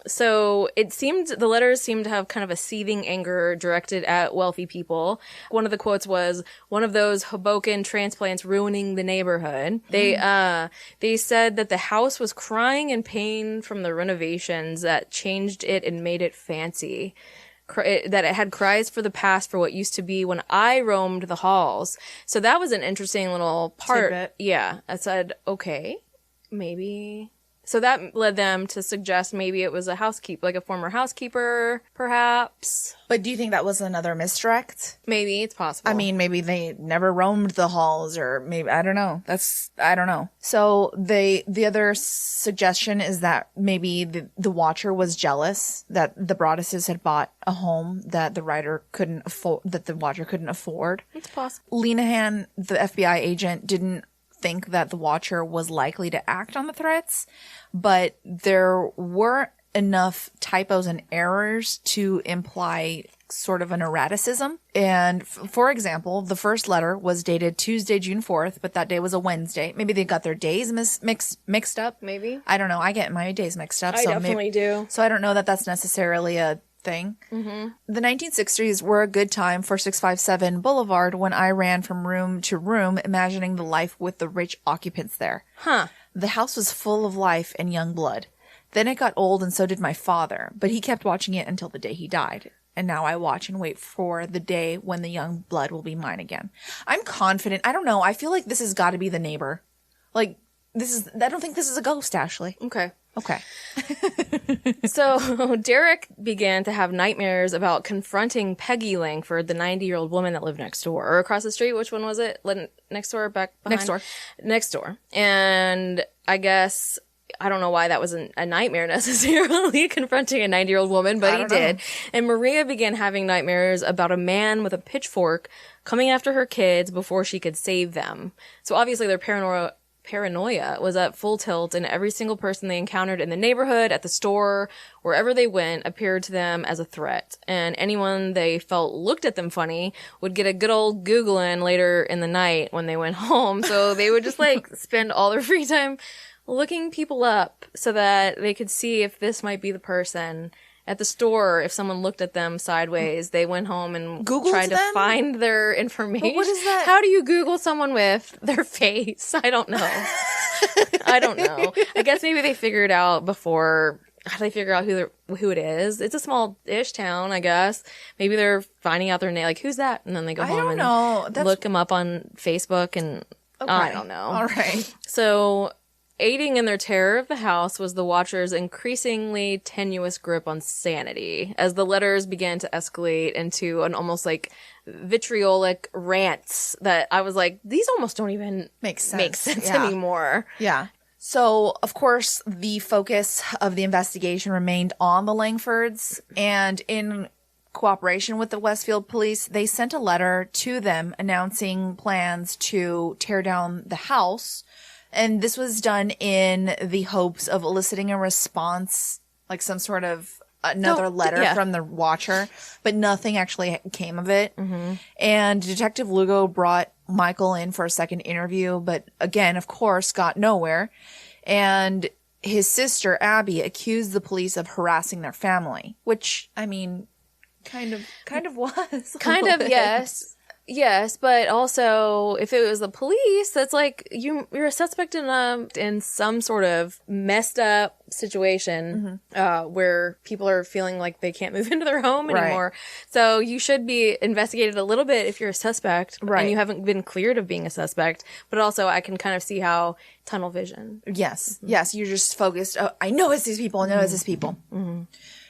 So the letters seemed to have kind of a seething anger directed at wealthy people. One of the quotes was, one of those Hoboken transplants ruining the neighborhood. They said that the house was crying in pain from the renovations that changed it and made it fancy. That it had cries for the past for what used to be when I roamed the halls. So that was an interesting little part. Tidbit. Yeah. I said, okay, maybe. So that led them to suggest maybe it was a housekeeper, like a former housekeeper, perhaps. But do you think that was another misdirect? Maybe, it's possible. I mean, maybe they never roamed the halls, or maybe, I don't know. I don't know. So the other suggestion is that maybe the watcher was jealous that the Broadduses had bought a home that the writer couldn't afford, that the watcher couldn't afford. It's possible. Lenahan, the FBI agent, didn't think that the watcher was likely to act on the threats, but there were enough typos and errors to imply sort of an erraticism. And for example, the first letter was dated Tuesday, June 4th, but that day was a Wednesday. Maybe they got their days mixed up. Maybe. I don't know. I get my days mixed up. I definitely do. So I don't know that that's necessarily a thing. Mm-hmm. The 1960s were a good time for 657 Boulevard when I ran from room to room, imagining the life with the rich occupants there. Huh. The house was full of life and young blood. Then it got old and so did my father, but he kept watching it until the day he died. And now I watch and wait for the day when the young blood will be mine again. I'm confident. I don't know. I feel like this has got to be the neighbor. Like, I don't think this is a ghost, Ashley. Okay. So Derek began to have nightmares about confronting Peggy Langford, the 90-year-old woman that lived next door or across the street. Which one was it? Next door, back behind? Next door. And I guess, I don't know why that was a nightmare necessarily, confronting a 90-year-old woman, but he did. And Maria began having nightmares about a man with a pitchfork coming after her kids before she could save them. So obviously they're paranoia was at full tilt, and every single person they encountered in the neighborhood, at the store, wherever they went, appeared to them as a threat. And anyone they felt looked at them funny would get a good old Googling later in the night when they went home. So they would just like spend all their free time looking people up so that they could see if this might be the person. At the store, if someone looked at them sideways, they went home and tried to find their information. But what is that? How do you Google someone with their face? I don't know. I don't know. I guess maybe they figured out before. How do they figure out who it is? It's a small-ish town, I guess. Maybe they're finding out their name, like, who's that? And then they go home and look them up on Facebook, and I don't know. All right. So, aiding in their terror of the house was the Watchers' increasingly tenuous grip on sanity, as the letters began to escalate into an almost like vitriolic rants that I was like, these almost don't even make sense anymore. Yeah. So, of course, the focus of the investigation remained on the Langfords, and in cooperation with the Westfield police, they sent a letter to them announcing plans to tear down the house. And this was done in the hopes of eliciting a response, like some sort of another letter from the Watcher, but nothing actually came of it. Mm-hmm. And Detective Lugo brought Michael in for a second interview, but again, of course, got nowhere. And his sister, Abby, accused the police of harassing their family, which, I mean, kind of was. Kind of, yes. Yes, but also if it was the police, that's like you're a suspect in some sort of messed up situation where people are feeling like they can't move into their home anymore. Right. So you should be investigated a little bit if you're a suspect and you haven't been cleared of being a suspect. But also I can kind of see how tunnel vision. Yes. Mm-hmm. Yes. You're just focused. Oh, I know it's these people. I know it's these people. Mm-hmm.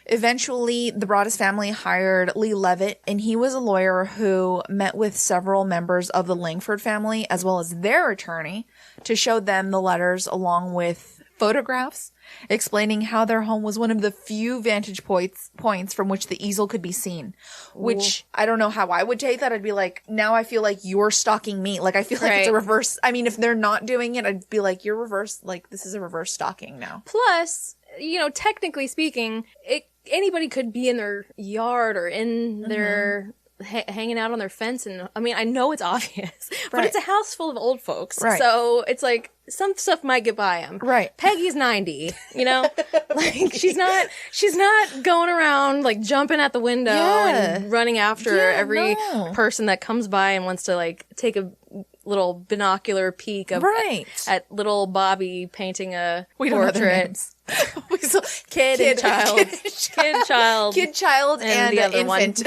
Eventually, the Broadus family hired Lee Levitt, and he was a lawyer who met with several members of the Langford family, as well as their attorney, to show them the letters along with photographs explaining how their home was one of the few vantage points from which the easel could be seen. Which, I don't know how I would take that. I'd be like, now I feel like you're stalking me. Like, I feel like it's a reverse. I mean, if they're not doing it, I'd be like, you're reverse. Like, this is a reverse stalking now. Plus, you know, technically speaking, anybody could be in their yard or in their hanging out on their fence, and I mean, I know it's obvious, but it's a house full of old folks, so it's like some stuff might get by them. Right. Peggy's 90, you know, like she's not going around like jumping at the window and running after every person that comes by and wants to like take a little binocular peek of at little Bobby painting a portrait. Kid, child, and the other infant.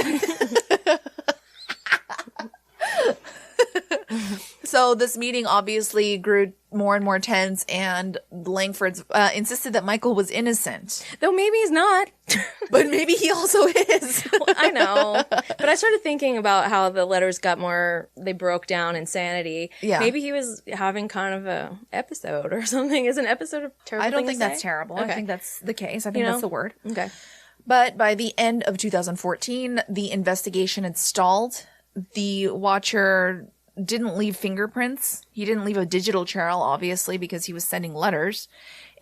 So this meeting obviously grew more and more tense, and Langfords insisted that Michael was innocent. Though maybe he's not. But maybe he also is. Well, I know. But I started thinking about how the letters they broke down insanity. Yeah. Maybe he was having kind of a episode or something. Is an episode a terrible thing I don't think to that's say? terrible. Okay. I think that's the case. I think that's the word. Okay. But by the end of 2014, the investigation had stalled. The Watcher didn't leave fingerprints. He didn't leave a digital trail, obviously, because he was sending letters.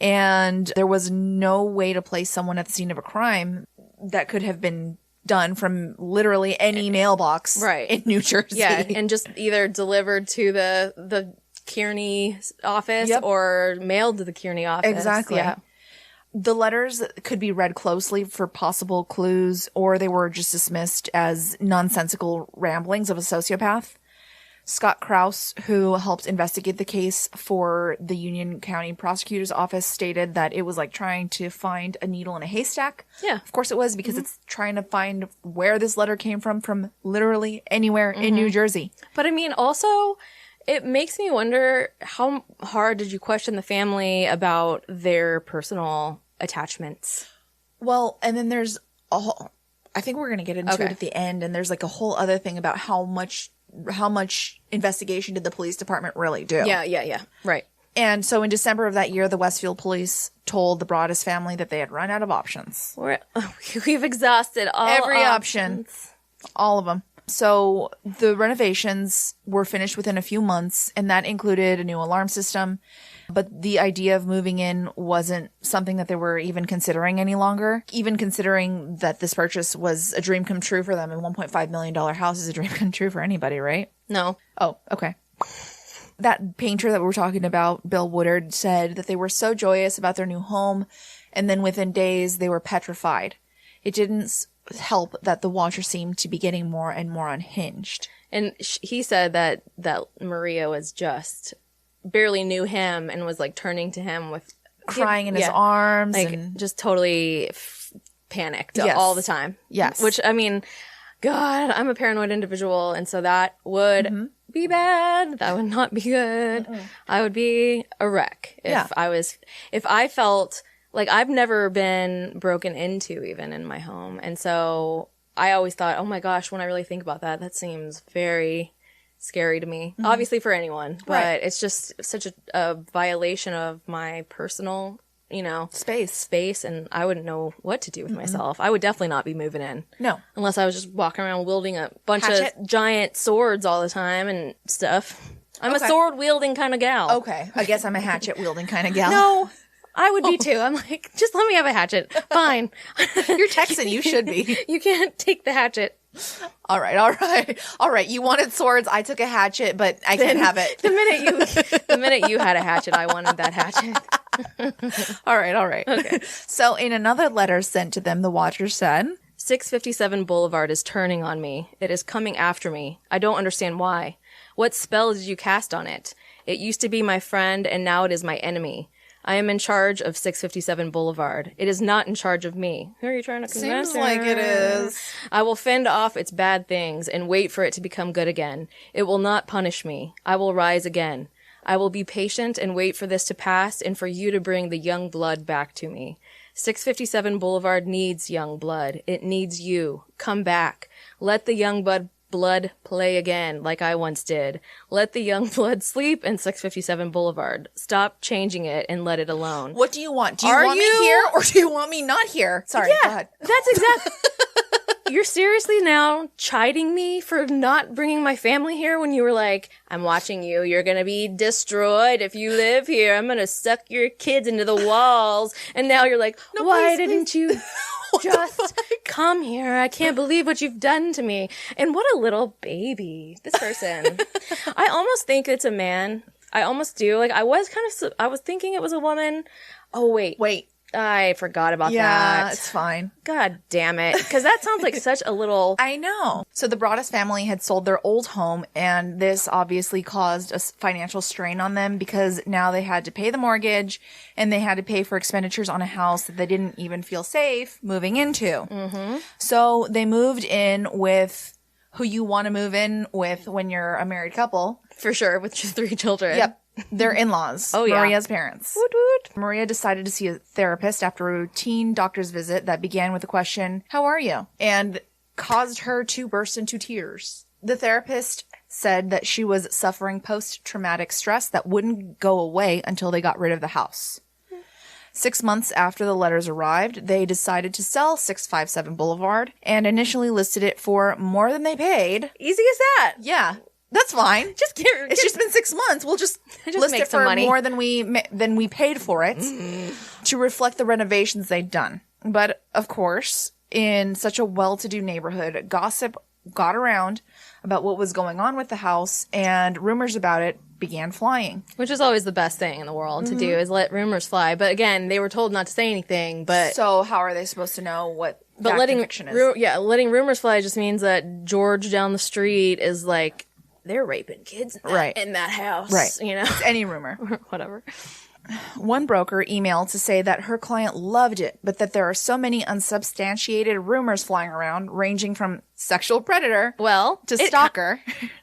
And there was no way to place someone at the scene of a crime that could have been done from literally any mailbox in New Jersey. Yeah, and just either delivered to the Kearney office or mailed to the Kearney office. Exactly. Yeah. The letters could be read closely for possible clues, or they were just dismissed as nonsensical ramblings of a sociopath. Scott Krause, who helped investigate the case for the Union County Prosecutor's Office, stated that it was like trying to find a needle in a haystack. Yeah. Of course it was, because it's trying to find where this letter came from literally anywhere in New Jersey. But I mean, also, it makes me wonder, how hard did you question the family about their personal attachments? Well, and then there's I think we're going to get into it at the end, and there's like a whole other thing about how much investigation did the police department really do? Yeah. Right. And so in December of that year, the Westfield police told the Broadus family that they had run out of options. We've exhausted every option. All of them. So the renovations were finished within a few months, and that included a new alarm system. But the idea of moving in wasn't something that they were even considering any longer, even considering that this purchase was a dream come true for them. And $1.5 million house is a dream come true for anybody, right? No. Oh, okay. That painter that we were talking about, Bill Woodard, said that they were so joyous about their new home, and then within days they were petrified. It didn't help that the watcher seemed to be getting more and more unhinged. And he said that Maria was just barely knew him and was like turning to him with crying in his arms, like and just totally panicked Yes. all the time. Yes. Which, I mean, God, I'm a paranoid individual, and so that would be bad. That would not be good. I would be a wreck if I felt like I've never been broken into even in my home. And so I always thought, oh my gosh, when I really think about that, that seems very scary to me. Obviously for anyone, but Right. it's just such a violation of my personal, space, and I wouldn't know what to do with myself. I would definitely not be moving in. No. Unless I was just walking around wielding a bunch Hatchet? of giant swords all the time and stuff. I'm Okay. a sword wielding kind of gal. Okay. I guess I'm a hatchet wielding kind of gal. No, I would be too. I'm like, just let me have a hatchet. Fine. You're Texan. You should be. You can't take the hatchet. All right. You wanted swords. I took a hatchet, but I can't have it. The minute you had a hatchet, I wanted that hatchet. All right. Okay. So in another letter sent to them, the watcher said, 657 Boulevard is turning on me. It is coming after me. I don't understand why. What spell did you cast on it? It used to be my friend, and now it is my enemy. I am in charge of 657 Boulevard. It is not in charge of me. Who are you trying to convince? Seems like it is. I will fend off its bad things and wait for it to become good again. It will not punish me. I will rise again. I will be patient and wait for this to pass and for you to bring the young blood back to me. 657 Boulevard needs young blood. It needs you. Come back. Let the young blood play again, like I once did. Let the young blood sleep in 657 Boulevard. Stop changing it and let it alone. What do you want? Do you want me here or do you want me not here? Sorry, go ahead. That's exactly... You're seriously now chiding me for not bringing my family here when you were like, I'm watching you. You're going to be destroyed if you live here. I'm going to suck your kids into the walls. And now you're like, No, why please, didn't you just come here? I can't believe what you've done to me. And what a little baby. This person. I almost think it's a man. I almost do. Like, I was thinking it was a woman. Oh, wait. I forgot about that. Yeah, it's fine. God damn it. Because that sounds like such a little... I know. So the Broadus family had sold their old home, and this obviously caused a financial strain on them because now they had to pay the mortgage and they had to pay for expenditures on a house that they didn't even feel safe moving into. Mm-hmm. So they moved in with who you want to move in with when you're a married couple. For sure, with just 3 children. Yep. Their in-laws. Oh, yeah. Maria's parents. Woot woot. Maria decided to see a therapist after a routine doctor's visit that began with the question, "How are you?" and caused her to burst into tears. The therapist said that she was suffering post-traumatic stress that wouldn't go away until they got rid of the house. 6 months after the letters arrived, they decided to sell 657 Boulevard and initially listed it for more than they paid. Easy as that. Yeah. That's fine. It's just been 6 months. We'll just list make it some for money. more than we paid for it to reflect the renovations they'd done. But of course, in such a well-to-do neighborhood, gossip got around about what was going on with the house, and rumors about it began flying. Which is always the best thing in the world to do, is let rumors fly. But again, they were told not to say anything. But So how are they supposed to know what fact and fiction is? letting rumors fly just means that George down the street is like, they're raping kids in that house. Right. It's any rumor. Whatever. One broker emailed to say that her client loved it, but that there are so many unsubstantiated rumors flying around, ranging from sexual predator to stalker.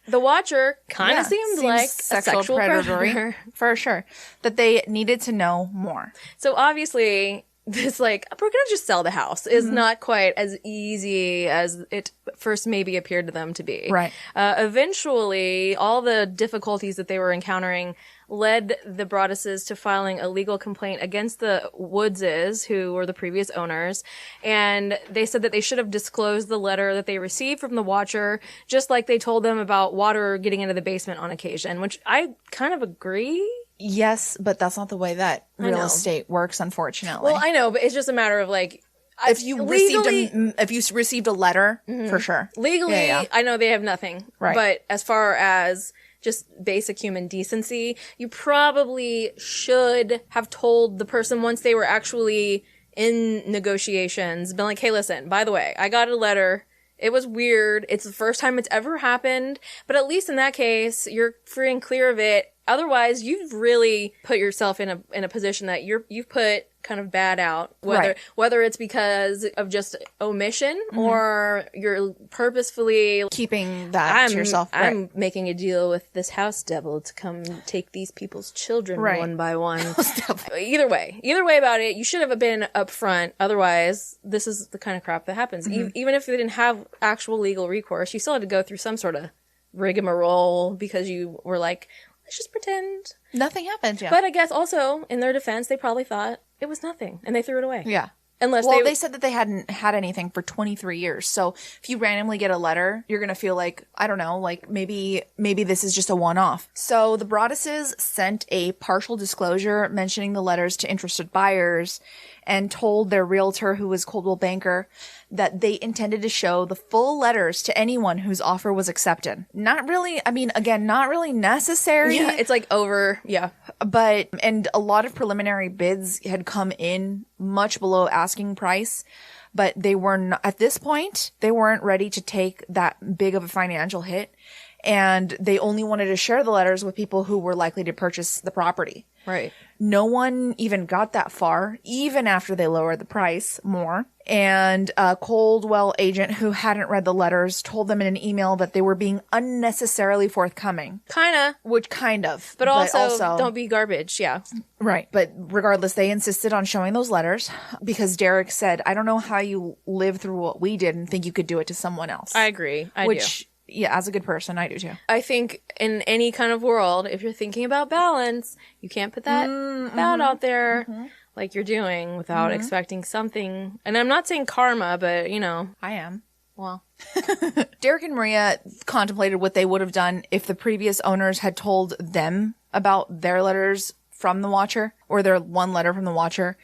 The watcher kind of seems like a sexual predator. For sure. That they needed to know more. So obviously, this, like, we're gonna just sell the house is not quite as easy as it first maybe appeared to them to be. Right. Eventually, all the difficulties that they were encountering led the Broadduses to filing a legal complaint against the Woodses, who were the previous owners. And they said that they should have disclosed the letter that they received from the watcher, just like they told them about water getting into the basement on occasion, which I kind of agree. Yes, but that's not the way that real estate works, unfortunately. Well, I know, but it's just a matter of, like, if you received a letter, for sure. Legally, I know they have nothing. Right. But as far as just basic human decency, you probably should have told the person once they were actually in negotiations, been like, hey, listen, by the way, I got a letter. It was weird. It's the first time it's ever happened. But at least in that case, you're free and clear of it. Otherwise, you've really put yourself in a position that you've put kind of bad out, whether it's because of just omission or you're purposefully keeping that to yourself. Right. I'm making a deal with this house devil to come take these people's children one by one. Either way about it, you should have been upfront. Otherwise, this is the kind of crap that happens. Even if they didn't have actual legal recourse, you still had to go through some sort of rigmarole because you were like, let's just pretend nothing happened. Yeah. But I guess also, in their defense, they probably thought it was nothing, and they threw it away. Yeah. Unless they said that they hadn't had anything for 23 years. So if you randomly get a letter, you're going to feel like, I don't know, like maybe this is just a one-off. So the Broadduses sent a partial disclosure mentioning the letters to interested buyers and told their realtor, who was Coldwell Banker, that they intended to show the full letters to anyone whose offer was accepted. Not really, I mean, again, not really necessary. Yeah, it's like over, yeah. And a lot of preliminary bids had come in much below asking price, but they were not, at this point, they weren't ready to take that big of a financial hit. And they only wanted to share the letters with people who were likely to purchase the property. Right. No one even got that far, even after they lowered the price more. And a Coldwell agent who hadn't read the letters told them in an email that they were being unnecessarily forthcoming. Kind of. But also, don't be garbage, yeah. Right. But regardless, they insisted on showing those letters because Derek said, I don't know how you lived through what we did and think you could do it to someone else. I agree. I do. Yeah, as a good person, I do too. I think in any kind of world, if you're thinking about balance, you can't put that out there like you're doing without expecting something. And I'm not saying karma, but, you know. I am. Well. Derek and Maria contemplated what they would have done if the previous owners had told them about their letters from the Watcher, or their one letter from the Watcher.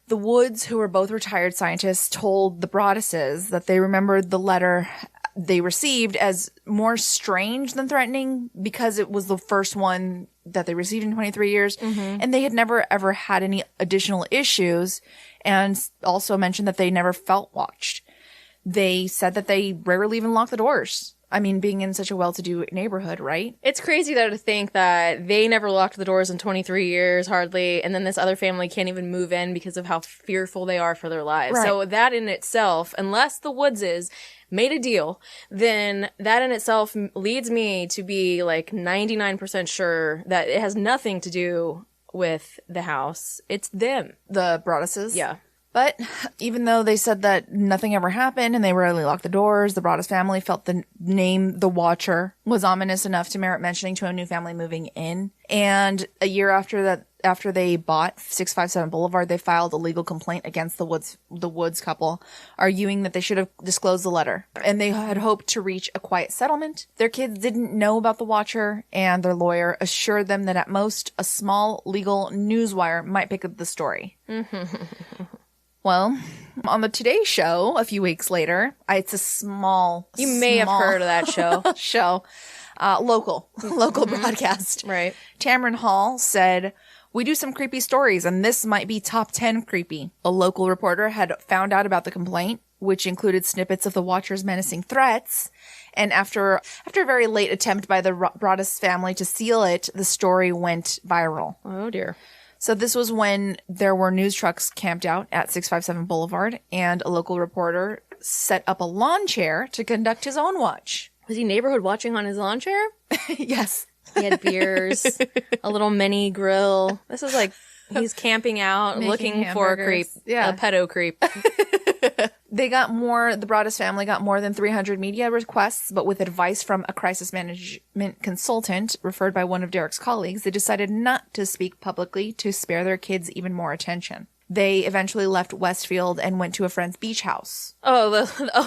The Woods, who were both retired scientists, told the Broadduses that they remembered the letter they received as more strange than threatening because it was the first one that they received in 23 years. And they had never ever had any additional issues, and also mentioned that they never felt watched. They said that they rarely even locked the doors. I mean, being in such a well-to-do neighborhood, right? It's crazy, though, to think that they never locked the doors in 23 years, hardly, and then this other family can't even move in because of how fearful they are for their lives. Right. So that in itself, unless the Woodses made a deal, then that in itself leads me to be like 99% sure that it has nothing to do with the house. It's them. The Broadduses? Yeah. But even though they said that nothing ever happened and they rarely locked the doors, the Broaddus family felt the name The Watcher was ominous enough to merit mentioning to a new family moving in. And a year after they bought 657 Boulevard, they filed a legal complaint against the Woods couple, arguing that they should have disclosed the letter. And they had hoped to reach a quiet settlement. Their kids didn't know about the Watcher, and their lawyer assured them that at most a small legal newswire might pick up the story. Well, on the Today Show a few weeks later, it's a small... You may have heard of that show. Local broadcast. Right. Tamron Hall said, "We do some creepy stories, and this might be top 10 creepy." A local reporter had found out about the complaint, which included snippets of the Watcher's menacing threats. And after a very late attempt by the Broaddus family to seal it, the story went viral. Oh, dear. So this was when there were news trucks camped out at 657 Boulevard, and a local reporter set up a lawn chair to conduct his own watch. Was he neighborhood watching on his lawn chair? Yes. He had beers, a little mini grill. This is like He's camping out, Making looking for a creep. hamburgers. Yeah. A pedo creep. The Broadduses family got more than 300 media requests, but with advice from a crisis management consultant referred by one of Derek's colleagues, they decided not to speak publicly to spare their kids even more attention. They eventually left Westfield and went to a friend's beach house. Oh,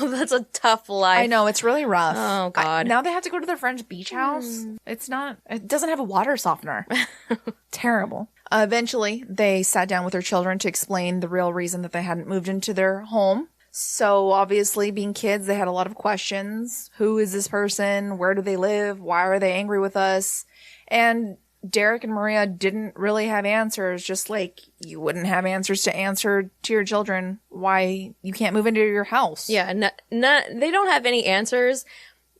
that's a tough life. I know, it's really rough. Oh, God. Now they have to go to their friend's beach house. It doesn't have a water softener. Terrible. Eventually, they sat down with their children to explain the real reason that they hadn't moved into their home. So obviously, being kids, they had a lot of questions. Who is this person? Where do they live? Why are they angry with us? And Derek and Maria didn't really have answers, just like you wouldn't have answers to answer to your children why you can't move into your house. Yeah, they don't have any answers.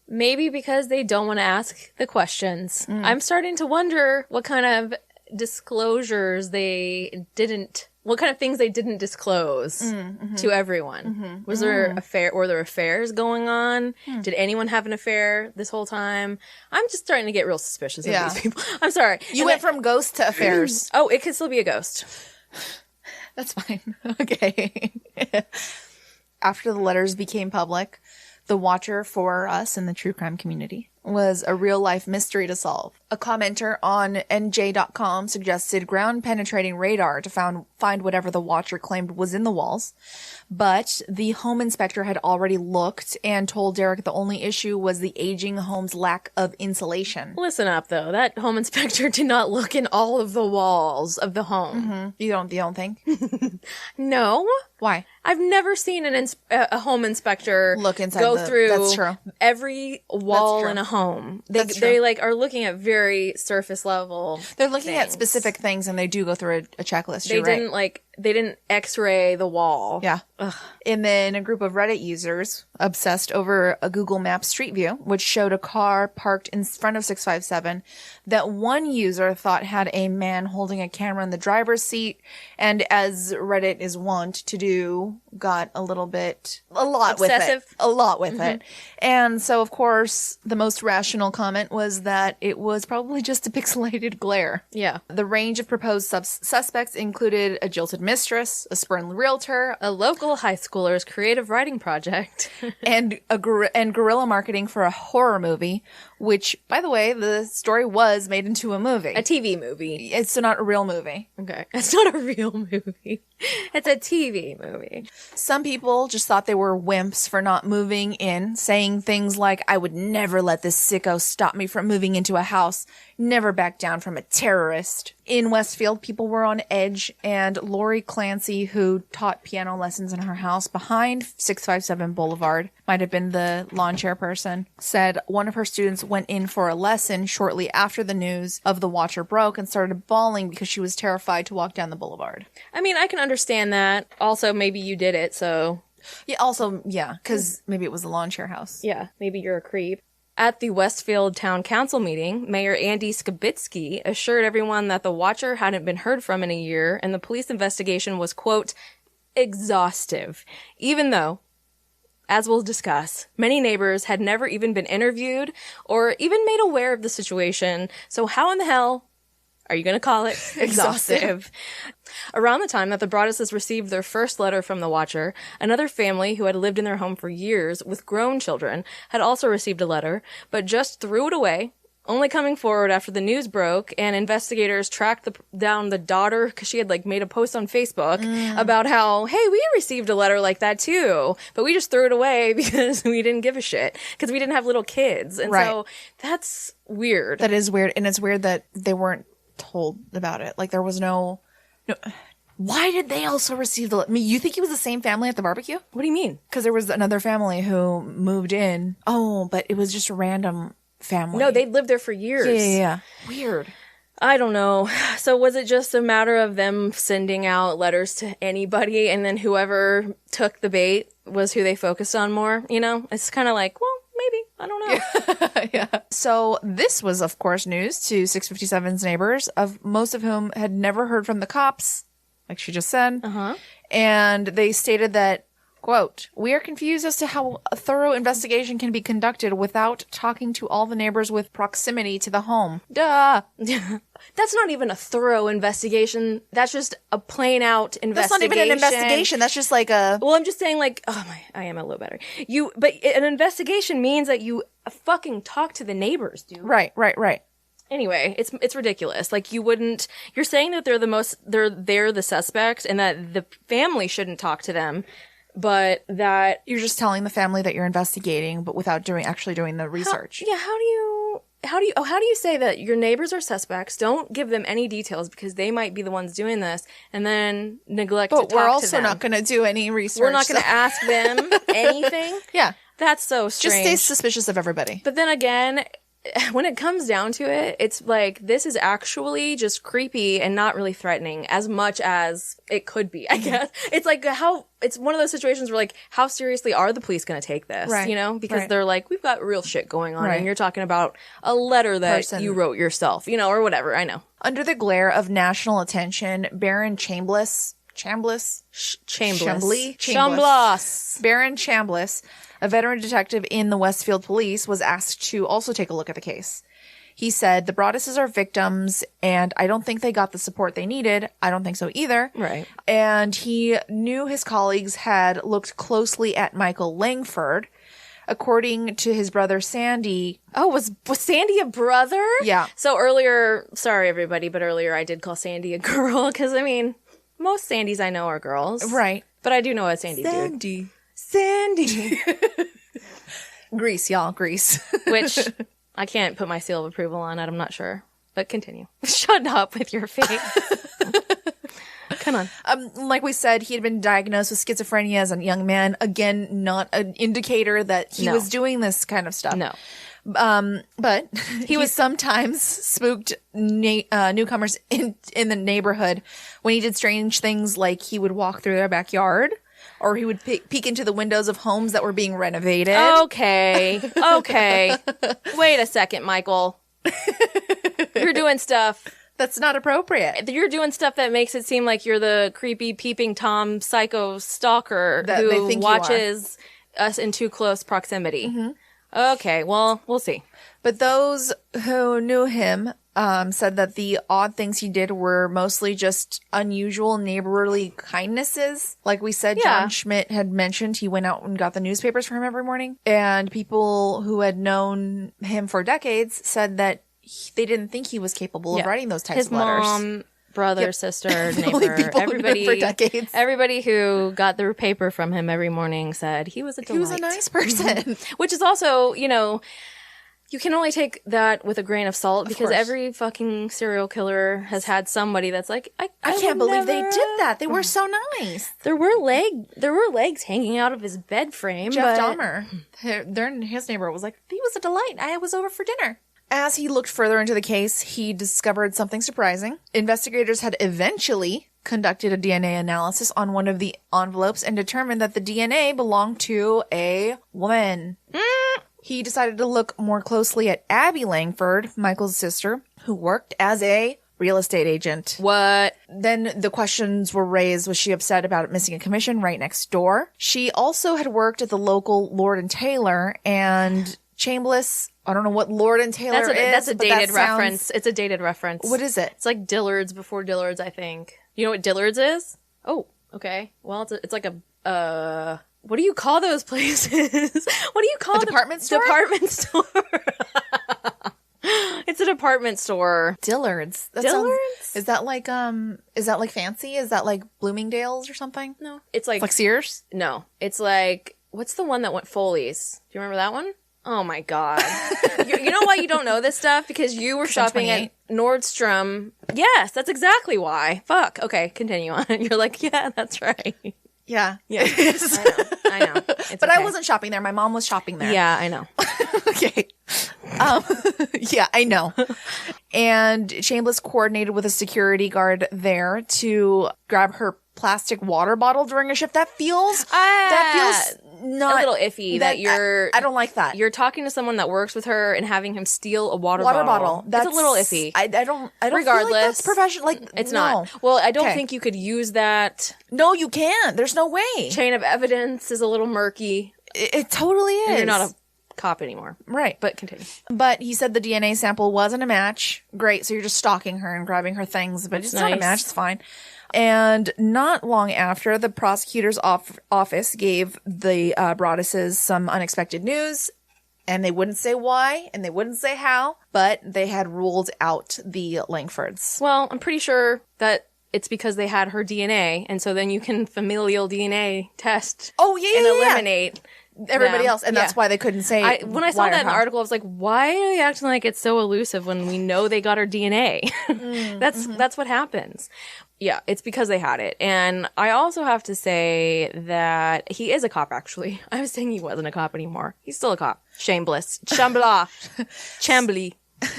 Maybe because they don't want to ask the questions. I'm starting to wonder what kind of disclosures what kind of things they didn't disclose to everyone. Was there were there affairs going on? Did anyone have an affair this whole time? I'm just starting to get real suspicious of these people. I'm sorry. You went from ghost to affairs. Oh, it could still be a ghost. That's fine. Okay. After the letters became public, the watcher for us in the true crime community was a real-life mystery to solve. A commenter on NJ.com suggested ground-penetrating radar to find whatever the watcher claimed was in the walls, but the home inspector had already looked and told Derek the only issue was the aging home's lack of insulation. Listen up, though. That home inspector did not look in all of the walls of the home. You don't think? No. Why? I've never seen a home inspector Look inside go through That's true. every wall true. in a home. That's They true. like are looking at very surface level. They're looking at things. specific things and they do go through a checklist. You're right. They didn't x-ray the wall. Yeah. And then a group of Reddit users obsessed over a Google Maps Street View, which showed a car parked in front of 657 that one user thought had a man holding a camera in the driver's seat. And as Reddit is wont to do, got a lot Obsessive. with it. And so, of course, the most rational comment was that it was probably just a pixelated glare. Yeah. The range of proposed suspects included a jilted mistress, a spurned realtor, A local high schooler's creative writing project. and guerrilla marketing for a horror movie, which, by the way, the story was made into a movie. A TV movie. It's not a real movie. Okay. It's not a real movie. It's a TV movie. Some people just thought they were wimps for not moving in, saying things like, I would never let this sicko stop me from moving into a house, never back down from a terrorist. In Westfield, people were on edge, and Lori Clancy, who taught piano lessons in her house behind 657 Boulevard, might have been the lawn chair person, said one of her students went in for a lesson shortly after the news of the watcher broke and started bawling because she was terrified to walk down the boulevard. I mean, I can understand that. Also, maybe you did it, so... Yeah, because maybe it was the lawn chair house. Yeah, maybe you're a creep. At the Westfield Town Council meeting, Mayor Andy Skibitsky assured everyone that the watcher hadn't been heard from in a year, and the police investigation was, quote, exhaustive, even though, as we'll discuss, many neighbors had never even been interviewed or even made aware of the situation, so how in the hell are you going to call it exhaustive? Around the time that the Broadduses received their first letter from the watcher, another family who had lived in their home for years with grown children had also received a letter, but just threw it away, only coming forward after the news broke and investigators tracked down the daughter because she had made a post on Facebook about how, hey, we received a letter like that too, but we just threw it away because we didn't give a shit because we didn't have little kids. And so that's weird. That is weird. And it's weird that they weren't told about it. There was no. Why did they also receive the... you think it was the same family at the barbecue? What do you mean? Because there was another family who moved in. Oh, but it was just a random family. No, they'd lived there for years. Yeah. Weird. I don't know. So was it just a matter of them sending out letters to anybody and then whoever took the bait was who they focused on more? You know? It's kind of like, well, maybe. I don't know. Yeah. So this was, of course, news to 657's neighbors, of most of whom had never heard from the cops, like she just said. And they stated that, Quote, "We are confused as to how a thorough investigation can be conducted without talking to all the neighbors with proximity to the home." Duh. That's not even a thorough investigation. That's just a plain out investigation. That's not even an investigation. That's just like a... Well, I'm just saying, like, I am a low battery. But an investigation means that you fucking talk to the neighbors, dude. Right. Anyway, it's ridiculous. Like, you're saying that they're the suspect and that the family shouldn't talk to them, but that You're just telling the family that you're investigating, but without actually doing the research. How do you say that your neighbors are suspects? Don't give them any details because they might be the ones doing this, and then neglect to talk to them. But we're also not going to do any research. We're not going to ask them anything. Yeah. That's so strange. Just stay suspicious of everybody. But then again, when it comes down to it, it's like, this is actually just creepy and not really threatening as much as it could be, I guess. It's like it's one of those situations where, like, how seriously are the police going to take this? Right. You know? Because they're like, we've got real shit going on, Right. and you're talking about a letter that you wrote yourself, you know, or whatever. I know. Under the glare of national attention, Baron Chambliss, Baron Chambliss, a veteran detective in the Westfield police, was asked to also take a look at the case. He said, "The Broadduses are victims, and I don't think they got the support they needed. I don't think so either." Right. And he knew his colleagues had looked closely at Michael Langford. According to his brother Sandy. Oh, was Sandy a brother? Yeah. So earlier, sorry everybody, but earlier I did call Sandy a girl, because, I mean, most Sandys I know are girls. Right. But I do know a Sandy dude. Sandy. Grease, y'all. Grease. Which I can't put my seal of approval on it. I'm not sure. But continue. Shut up with your face. Come on. Like we said, he had been diagnosed with schizophrenia as a young man. Again, not an indicator that he was doing this kind of stuff. No. But he was sometimes spooked newcomers in the neighborhood when he did strange things, like he would walk through their backyard, or he would peek into the windows of homes that were being renovated. Okay. Wait a second, Michael. You're doing stuff. That's not appropriate. You're doing stuff that makes it seem like you're the creepy peeping Tom psycho stalker that who they think watches us in too close proximity. Mm-hmm. Okay, well, we'll see. But those who knew him said that the odd things he did were mostly just unusual neighborly kindnesses. Like we said, John Schmidt had mentioned he went out and got the newspapers for him every morning. And people who had known him for decades said that they didn't think he was capable of writing those types of letters. His mom, brother, sister, neighbor, everybody for decades. Everybody who got the paper from him every morning said he was a delight. He was a nice person. Which is also, you know, you can only take that with a grain of salt, because every fucking serial killer has had somebody that's like, I can't believe they did that. They were so nice. There were legs hanging out of his bed frame. Jeff Dahmer, his neighbor, was like, he was a delight. I was over for dinner. As he looked further into the case, he discovered something surprising. Investigators had eventually conducted a DNA analysis on one of the envelopes and determined that the DNA belonged to a woman. He decided to look more closely at Abby Langford, Michael's sister, who worked as a real estate agent. What? Then the questions were raised. Was she upset about missing a commission right next door? She also had worked at the local Lord and Taylor, and Chambliss, I don't know what Lord and Taylor is. That's a dated reference. It's a dated reference. What is it? It's like Dillard's before Dillard's, I think. You know what Dillard's is? Oh, okay. Well, it's like a, what do you call those places? What do you call a department store? Department store. It's a department store. Dillard's. Is that like fancy? Is that like Bloomingdale's or something? No. It's like Sears? No. It's like, what's the one that went Foley's? Do you remember that one? Oh my God. You know why you don't know this stuff? Because you were shopping at Nordstrom. Yes, that's exactly why. Fuck. Okay, continue on. You're like, yeah, that's right. Yeah. I know. It's but okay. I wasn't shopping there. My mom was shopping there. Yeah, I know. Okay. Yeah, I know. And Chambliss coordinated with a security guard there to grab her plastic water bottle during a shift. That feels not a little iffy that you're. I don't like that. You're talking to someone that works with her and having him steal a water bottle. That's a little iffy. I don't. Regardless, feel like that's professional. Like it's no. not. Well, I don't think you could use that. No, you can't. There's no way. Chain of evidence is a little murky. It totally is. And you're not a cop anymore. Right. But continue. But he said the DNA sample wasn't a match. Great. So you're just stalking her and grabbing her things, but it's not a match. It's fine. And not long after, the prosecutor's office gave the Broadduses some unexpected news, and they wouldn't say why, and they wouldn't say how, but they had ruled out the Langfords. Well, I'm pretty sure that it's because they had her DNA, and so then you can familial DNA test and eliminate everybody else, and that's why they couldn't say. When I saw that in the article, I was like, "Why are they acting like it's so elusive when we know they got her DNA?" That's what happens. Yeah, it's because they had it, and I also have to say that he is a cop. Actually, I was saying he wasn't a cop anymore. He's still a cop. Shameless, Chambly.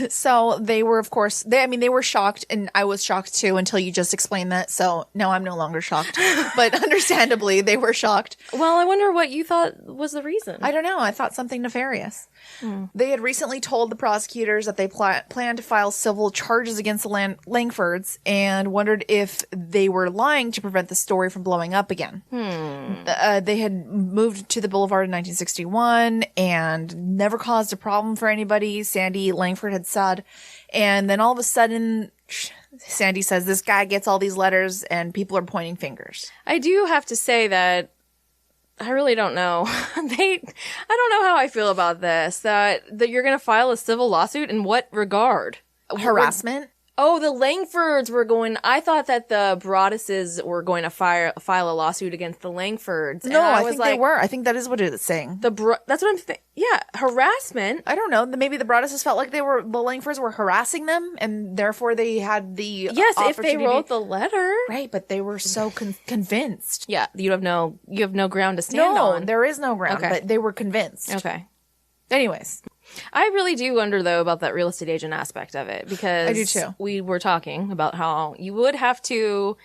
So they were, of course, they were shocked, and I was shocked too until you just explained that. So no, I'm no longer shocked, but understandably they were shocked. Well, I wonder what you thought was the reason. I don't know. I thought something nefarious. They had recently told the prosecutors that they planned to file civil charges against the Langfords and wondered if they were lying to prevent the story from blowing up again. They had moved to the Boulevard in 1961 and never caused a problem for anybody, Sandy Langford had said. And then all of a sudden, Sandy says this guy gets all these letters and people are pointing fingers. I do have to say that I really don't know. I don't know how I feel about this. That you're going to file a civil lawsuit in what regard? Harassment? Oh, the Langfords were going. I thought that the Broadduses were going to file a lawsuit against the Langfords. No, I think they were. I think that is what it is saying. That's what I'm thinking. Yeah, harassment. I don't know. Maybe the Broadduses felt like the Langfords were harassing them, and therefore they had the if they wrote the letter, right? But they were so convinced. Yeah, you have no ground to stand on. No, there is no ground. Okay. But they were convinced. Okay. Anyways. I really do wonder, though, about that real estate agent aspect of it, because I do too. We were talking about how you would have to.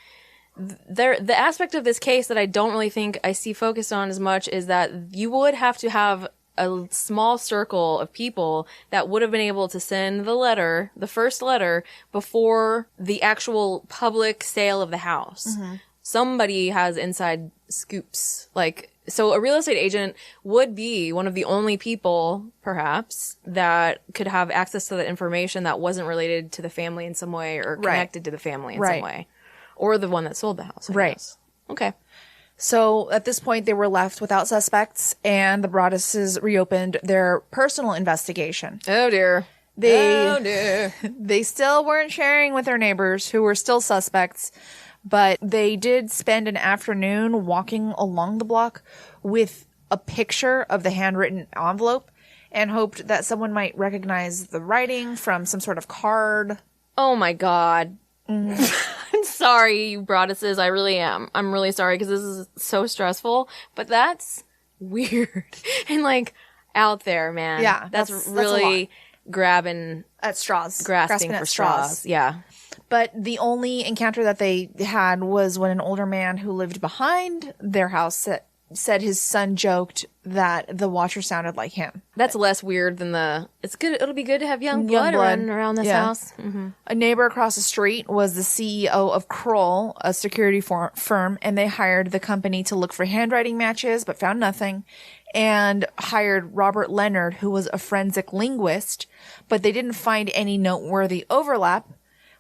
The aspect of this case that I don't really think I see focused on as much is that you would have to have a small circle of people that would have been able to send the first letter, before the actual public sale of the house. Mm-hmm. Somebody has inside scoops, So a real estate agent would be one of the only people, perhaps, that could have access to that information that wasn't related to the family in some way or connected to the family in some way. Or the one that sold the house. I guess. Okay. So at this point, they were left without suspects, and the Broadduses reopened their personal investigation. Oh, dear. They still weren't sharing with their neighbors, who were still suspects. But they did spend an afternoon walking along the block with a picture of the handwritten envelope and hoped that someone might recognize the writing from some sort of card. Oh my God. I'm sorry, you Broadduses. I really am. I'm really sorry because this is so stressful, but that's weird and out there, man. Yeah. That's really grabbing at straws. Grasping for straws. Yeah. But the only encounter that they had was when an older man who lived behind their house said his son joked that the watcher sounded like him. That's less weird than it's good. It'll be good to have young blood running around this house. Mm-hmm. A neighbor across the street was the CEO of Kroll, a security firm, and they hired the company to look for handwriting matches, but found nothing, and hired Robert Leonard, who was a forensic linguist, but they didn't find any noteworthy overlap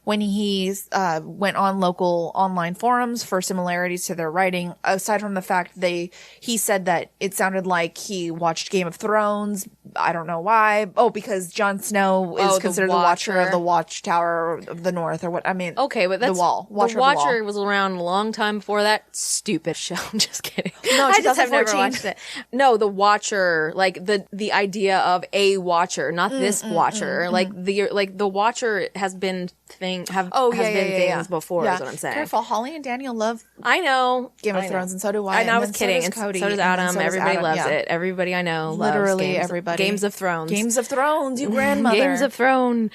when he went on local online forums for similarities to their writing, aside from the fact he said that it sounded like he watched Game of Thrones. I don't know why. Oh, because Jon Snow is considered the watcher of the Watchtower of the North, or what? I mean, okay, but that's the Wall. The Watcher was around a long time before that stupid show. I'm just kidding. No, I just have never watched it. No, the Watcher, the idea of a Watcher, not this Watcher. The Watcher has been things before, is what I'm saying. Careful, Holly and Daniel love Game of Thrones, and so do I. I was kidding, and so does Adam. Everybody loves it. Everybody I know loves everybody. Games of Thrones. Games of Thrones, you grandmother. Games of Thrones.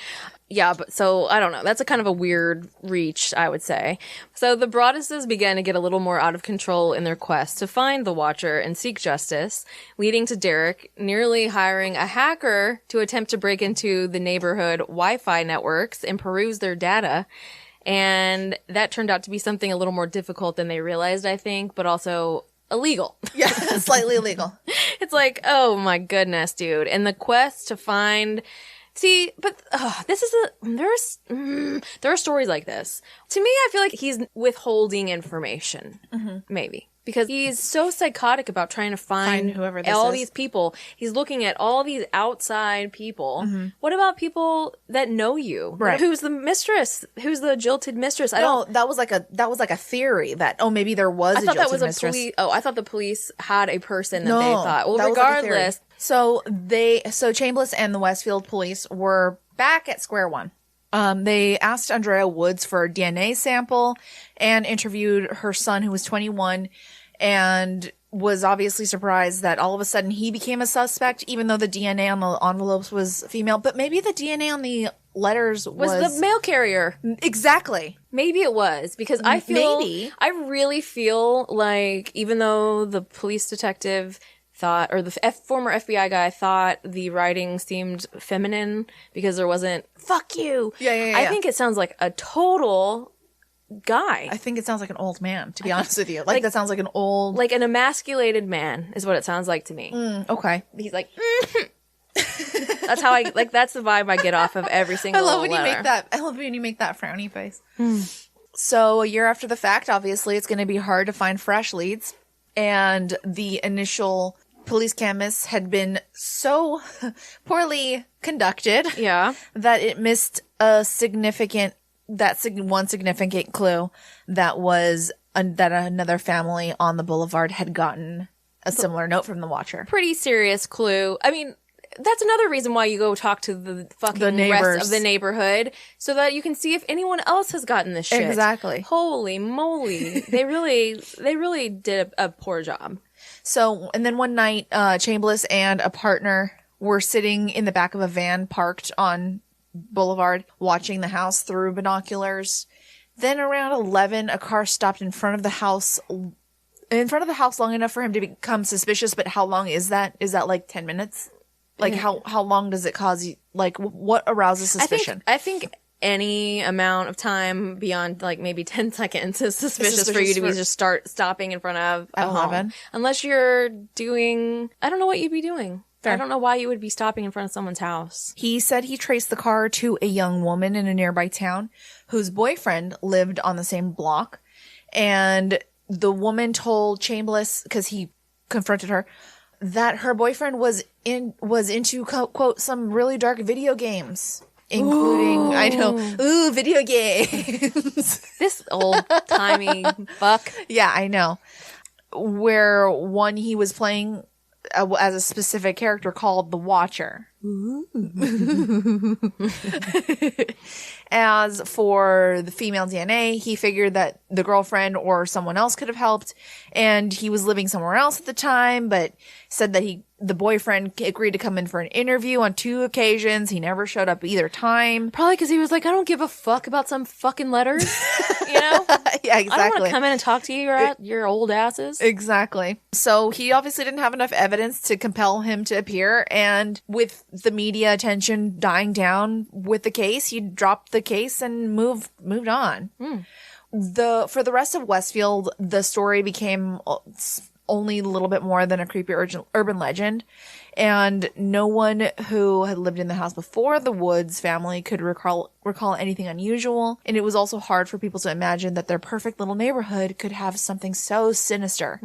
Yeah, but so I don't know. That's a kind of a weird reach, I would say. So the Broadduses began to get a little more out of control in their quest to find the Watcher and seek justice, leading to Derek nearly hiring a hacker to attempt to break into the neighborhood Wi-Fi networks and peruse their data. And that turned out to be something a little more difficult than they realized, I think, but also illegal. Yeah, slightly illegal. It's like, oh my goodness, dude. And the quest to find... See, but there are stories like this. To me, I feel like he's withholding information, maybe. Because he's so psychotic about trying to find whoever this all is. these people. He's looking at all these outside people. What about people that know you? Right. Who's the mistress? Who's the jilted mistress? That was like a theory that maybe there was. I thought that was mistress. police. Oh, I thought the police had a person that No, they thought. Well, that was like a regardless. theory. So Chambliss and the Westfield police were back at square one. They asked Andrea Woods for a DNA sample and interviewed her son, who was 21, and was obviously surprised that all of a sudden he became a suspect, even though the DNA on the envelopes was female. But maybe the DNA on the letters was the mail carrier. Exactly. Maybe it was, because I really feel like even though the police detective thought, or the former FBI guy thought the writing seemed feminine because there wasn't, fuck you. Yeah. I think it sounds like a total guy. I think it sounds like an old man, to be honest with you. Like that sounds like an old... Like an emasculated man is what it sounds like to me. Okay. He's like, that's how that's the vibe I get off of every single letter. I love when you make that frowny face. So a year after the fact, obviously, it's going to be hard to find fresh leads. And the initial police canvass had been so poorly conducted that it missed one significant clue that was that another family on the Boulevard had gotten a similar note from the Watcher. Pretty serious clue. I mean, that's another reason why you go talk to the fucking neighbors. rest of the neighborhood, so that you can see if anyone else has gotten this shit. Exactly. Holy moly. They really did a poor job. So, and then one night, Chambliss and a partner were sitting in the back of a van parked on Boulevard, watching the house through binoculars. Then around 11, a car stopped in front of the house long enough for him to become suspicious. But how long is that? Is that like 10 minutes? Like how long does it cause you, like what arouses suspicion? I think any amount of time beyond like maybe 10 seconds is suspicious for you to be just start stopping in front of a home. Unless you're doing, I don't know what you'd be doing. Fair. I don't know why you would be stopping in front of someone's house. He said he traced the car to a young woman in a nearby town whose boyfriend lived on the same block. And the woman told Chambliss, because he confronted her, that her boyfriend was into quote some really dark video games, including video games. This old timey fuck. Yeah, I know. Where one he was playing as a specific character called the Watcher. As for the female DNA, he figured that the girlfriend or someone else could have helped, and he was living somewhere else at the time, but said that the boyfriend agreed to come in for an interview on 2 occasions. He never showed up either time. Probably because he was like, I don't give a fuck about some fucking letters. You know? Yeah, exactly. I don't want to come in and talk to you, your old asses. Exactly. So he obviously didn't have enough evidence to compel him to appear, and with the media attention dying down with the case, he dropped the case and moved on. For the rest of Westfield, the story became only a little bit more than a creepy urban legend, and no one who had lived in the house before the Woods family could recall anything unusual, and it was also hard for people to imagine that their perfect little neighborhood could have something so sinister.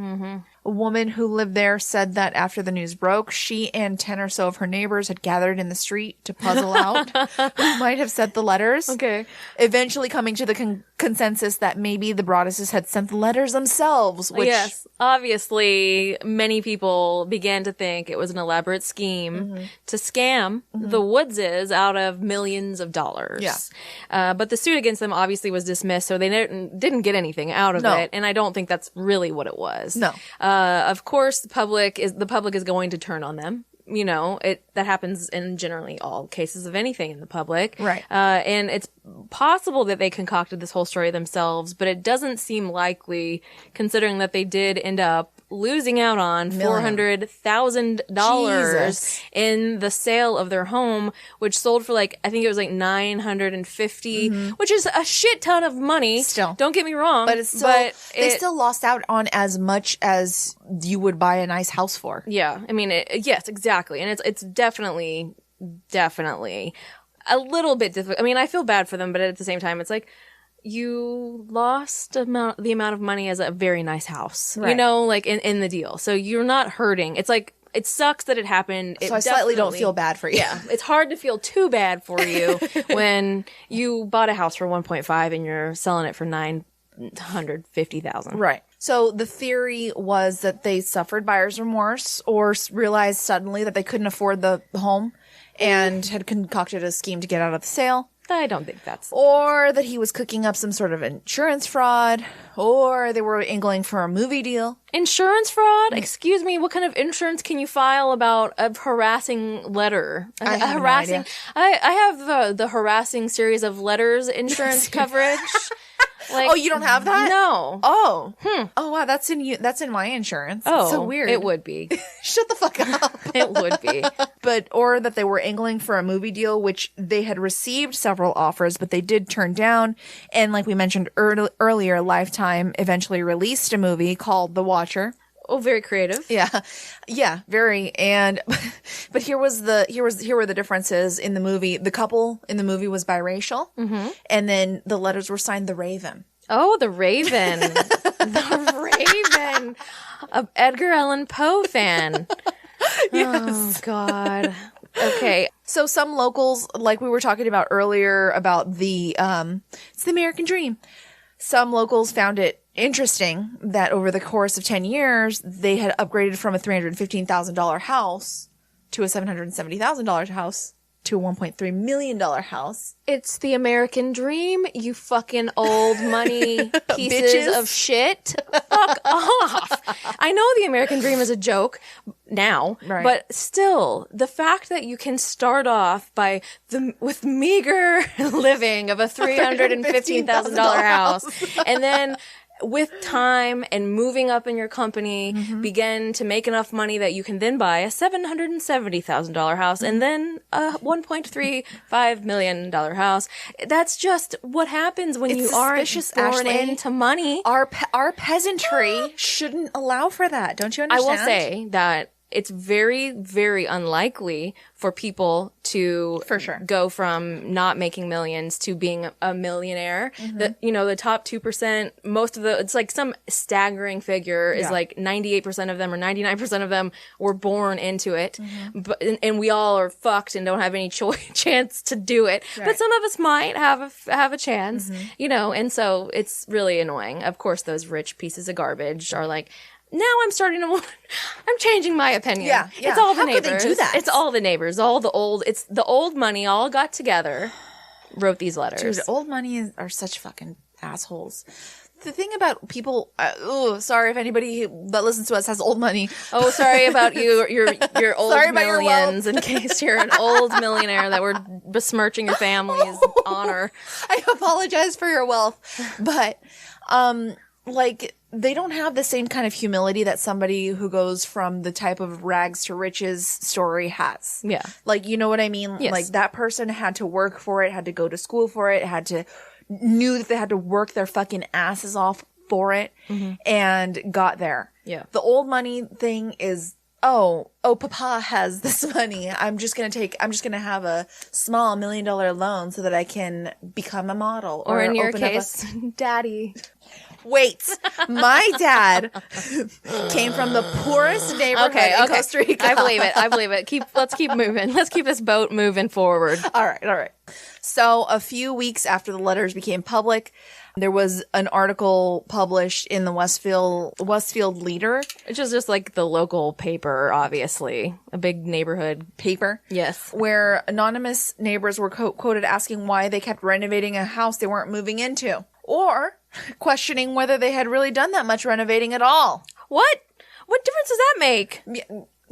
A woman who lived there said that after the news broke, she and 10 or so of her neighbors had gathered in the street to puzzle out who might have sent the letters. Okay. Eventually coming to the consensus that maybe the Broadduses had sent the letters themselves. Which, yes. Obviously, many people began to think it was an elaborate scheme to scam the Woodses out of millions of dollars. Yeah. But the suit against them obviously was dismissed, so they didn't get anything out of it, and I don't think that's really what it was. No. Of course, the public is going to turn on them. you know, that happens in generally all cases of anything in the public. Right. And it's possible that they concocted this whole story themselves, but it doesn't seem likely considering that they did end up losing out on $400,000 in the sale of their home, which sold for like, I think it was like $950, which is a shit ton of money. Still. Don't get me wrong. But they still lost out on as much as you would buy a nice house for. Yeah. I mean, yes, exactly. And it's definitely a little bit difficult. I mean, I feel bad for them, but at the same time, it's like, you lost the amount of money as a very nice house, you know, like in the deal. So you're not hurting. It's like, it sucks that it happened. So I slightly don't feel bad for you. Yeah. It's hard to feel too bad for you when you bought a house for 1.5 and you're selling it for $950,000. Right. So the theory was that they suffered buyer's remorse or realized suddenly that they couldn't afford the home and had concocted a scheme to get out of the sale. I don't think that's... Or that he was cooking up some sort of insurance fraud, or they were angling for a movie deal. Insurance fraud? Excuse me, what kind of insurance can you file about a harassing letter? I have no idea. I have the harassing series of letters insurance coverage. Like, oh, you don't have that? No. Oh. Oh, wow, that's in my insurance. Oh, it's so weird. It would be. Shut the fuck up. It would be. Or that they were angling for a movie deal, which they had received several offers, but they did turn down. And like we mentioned earlier, Lifetime eventually released a movie called The Watcher. Oh, very creative. Yeah, very. And, but here were the differences in the movie. The couple in the movie was biracial. Mm-hmm. And then the letters were signed The Raven. Oh, The Raven. The Raven. A Edgar Allan Poe fan. Yes. Oh, God. Okay. So some locals, like we were talking about earlier about it's the American dream. Some locals found it interesting that over the course of 10 years, they had upgraded from a $315,000 house to a $770,000 house to a $1.3 million house. It's the American dream, you fucking old money pieces of shit. Fuck off. I know the American dream is a joke now, right. But still, the fact that you can start off with meager living of a $315,000 house and then with time and moving up in your company, begin to make enough money that you can then buy a $770,000 house and then a $1.35 million house. That's just what happens when you aren't born into money. Our peasantry shouldn't allow for that. Don't you understand? I will say that it's very, very unlikely for people to go from not making millions to being a millionaire. The top 2%, it's like some staggering figure is like 98% of them or 99% of them were born into it. But, and we all are fucked and don't have any chance to do it. Right. But some of us might have a chance, and so it's really annoying. Of course, those rich pieces of garbage are like, now I'm changing my opinion. Yeah. It's all the neighbors. How could they do that? It's all the neighbors, it's the old money all got together, wrote these letters. Dude, old money are such fucking assholes. The thing about people, sorry if anybody that listens to us has old money. Oh, sorry about your old millions in case you're an old millionaire that we're besmirching your family's honor. I apologize for your wealth. But, they don't have the same kind of humility that somebody who goes from the type of rags to riches story has. Yeah. Like, you know what I mean? Yes. Like, that person had to work for it, had to go to school for it, knew that they had to work their fucking asses off for it, and got there. Yeah. The old money thing is, Papa has this money. I'm just gonna have a small $1 million loan so that I can become a model. Or in your case, Daddy. Wait, my dad came from the poorest neighborhood in Costa Rica. I believe it. Let's keep moving. Let's keep this boat moving forward. All right. So a few weeks after the letters became public, there was an article published in the Westfield Leader. Which is just like the local paper, obviously. A big neighborhood paper. Yes. Where anonymous neighbors were quoted asking why they kept renovating a house they weren't moving into. Or questioning whether they had really done that much renovating at all. What difference does that make?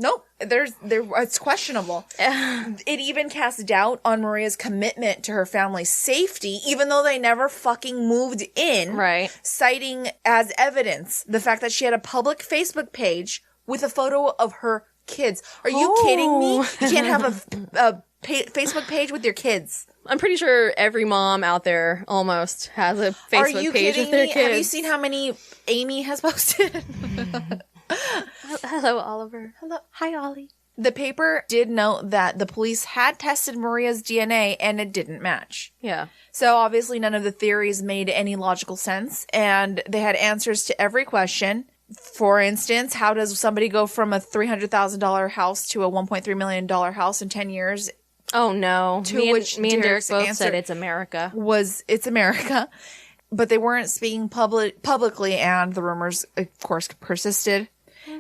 Nope. It's questionable. It even casts doubt on Maria's commitment to her family's safety, even though they never fucking moved in. Right. Citing as evidence the fact that she had a public Facebook page with a photo of her kids. Are you kidding me? You can't have a Facebook page with your kids. I'm pretty sure every mom out there almost has a Facebook page with their kids. Have you seen how many Amy has posted? Hello, Oliver. Hello. Hi, Ollie. The paper did note that the police had tested Maria's DNA and it didn't match. Yeah. So obviously none of the theories made any logical sense, and they had answers to every question. For instance, how does somebody go from a $300,000 house to a $1.3 million house in 10 years? Oh, no. Me and Derek both said it's America. It's America. But they weren't speaking publicly, and the rumors, of course, persisted.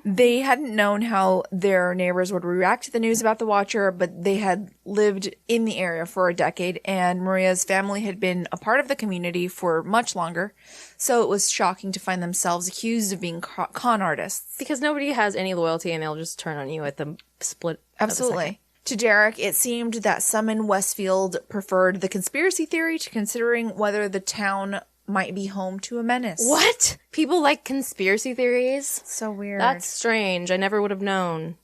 They hadn't known how their neighbors would react to the news about the Watcher, but they had lived in the area for a decade, and Maria's family had been a part of the community for much longer. So it was shocking to find themselves accused of being con artists. Because nobody has any loyalty, and they'll just turn on you at the split. Absolutely. To Derek, it seemed that some in Westfield preferred the conspiracy theory to considering whether the town might be home to a menace. What? People like conspiracy theories? So weird. That's strange. I never would have known.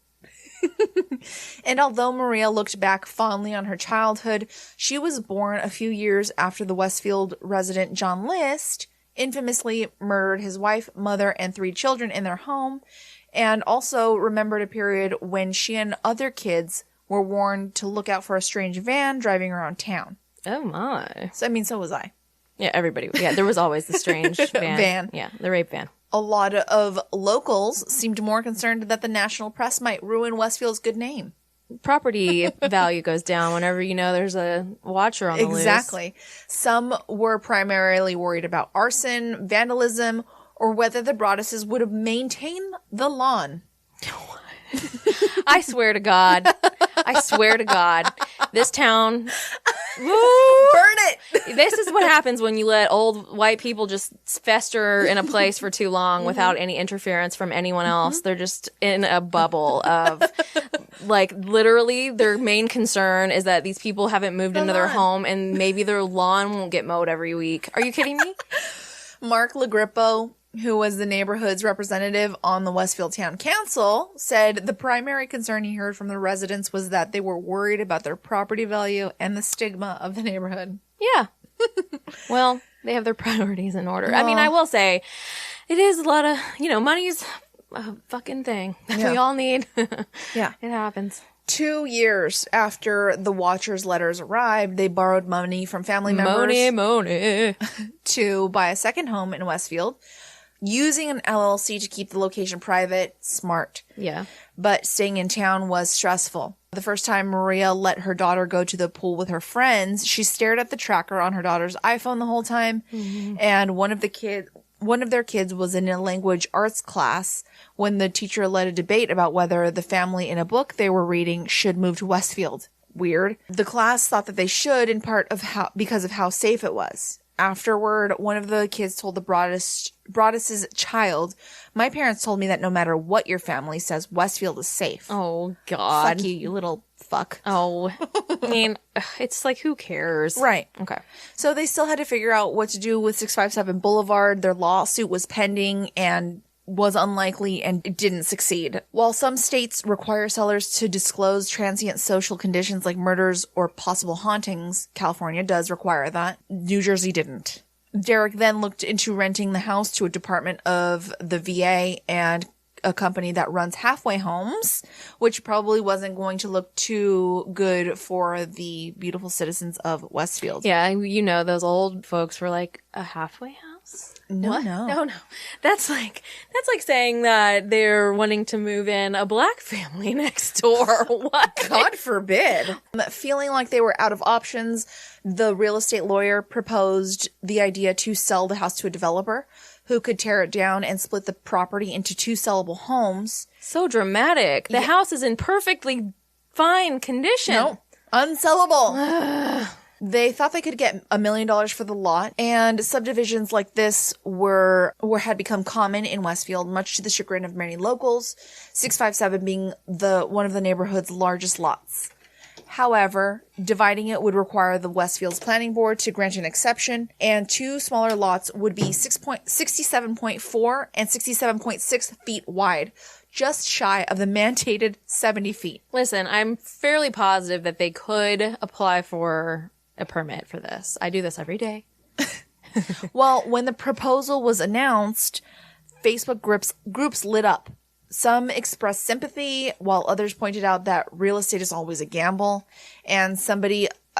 And although Maria looked back fondly on her childhood, she was born a few years after the Westfield resident John List infamously murdered his wife, mother, and 3 children in their home, and also remembered a period when she and other kids were warned to look out for a strange van driving around town. Oh my. So was I. Yeah, everybody. Yeah, there was always the strange van. Yeah, the rape van. A lot of locals seemed more concerned that the national press might ruin Westfield's good name. Property value goes down whenever you know there's a Watcher on the loose. Exactly. Some were primarily worried about arson, vandalism, or whether the Broadduses would have maintained the lawn. I swear to God. This town... Burn it! This is what happens when you let old white people just fester in a place for too long without any interference from anyone else. They're just in a bubble of, like, literally their main concern is that these people haven't moved into their home and maybe their lawn won't get mowed every week. Are you kidding me? Mark Lagrippo, who was the neighborhood's representative on the Westfield Town Council, said the primary concern he heard from the residents was that they were worried about their property value and the stigma of the neighborhood. Yeah. Well, they have their priorities in order. I mean, I will say, it is a lot of, money's a fucking thing that we all need. Yeah. It happens. 2 years after the Watcher's letters arrived, they borrowed money from family members. Money. To buy a second home in Westfield. Using an LLC to keep the location private, smart. Yeah. But staying in town was stressful. The first time Maria let her daughter go to the pool with her friends, she stared at the tracker on her daughter's iPhone the whole time. Mm-hmm. And one of their kids was in a language arts class when the teacher led a debate about whether the family in a book they were reading should move to Westfield. Weird. The class thought that they should, in part because of how safe it was. Afterward, one of the kids told the Broaddus's child, "My parents told me that no matter what your family says, Westfield is safe." Oh, God. Fuck you, you little fuck. Oh, I mean, it's like, who cares? Right. Okay. So they still had to figure out what to do with 657 Boulevard. Their lawsuit was pending and was unlikely and didn't succeed. While some states require sellers to disclose transient social conditions like murders or possible hauntings, California does require that. New Jersey didn't. Derek then looked into renting the house to a department of the VA and a company that runs halfway homes, which probably wasn't going to look too good for the beautiful citizens of Westfield. Yeah, those old folks were like, a halfway house? No. That's like saying that they're wanting to move in a black family next door. What? God forbid. Feeling like they were out of options, the real estate lawyer proposed the idea to sell the house to a developer who could tear it down and split the property into 2 sellable homes. So dramatic. The house is in perfectly fine condition. No, unsellable. They thought they could get $1 million for the lot, and subdivisions like this had become common in Westfield, much to the chagrin of many locals, 657 being one of the neighborhood's largest lots. However, dividing it would require the Westfield's planning board to grant an exception, and 2 smaller lots would be 67.4 and 67.6 feet wide, just shy of the mandated 70 feet. Listen, I'm fairly positive that they could apply for a permit for this. I do this every day. Well, when the proposal was announced, Facebook groups lit up. Some expressed sympathy, while others pointed out that real estate is always a gamble. And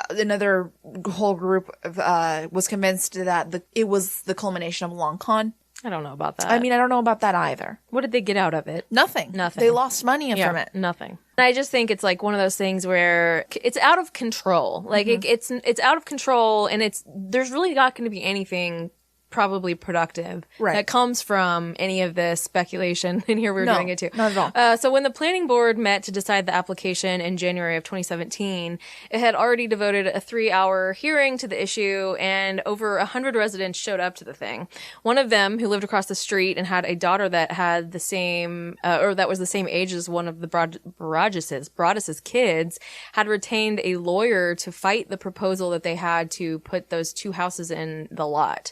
another whole group was convinced that it was the culmination of a long con. I don't know about that. I mean, I don't know about that either. What did they get out of it? Nothing. They lost money from it. Nothing. I just think it's like one of those things where it's out of control. Like it's out of control, and there's really not going to be anything probably productive that comes from any of this speculation. And here we're doing it too. Not at all. So when the planning board met to decide the application in January of 2017, it had already devoted a 3-hour hearing to the issue, and over 100 residents showed up to the thing. One of them, who lived across the street and had a daughter that had the same, or that was the same age as one of the Broadduses kids, had retained a lawyer to fight the proposal that they had to put those 2 houses in the lot.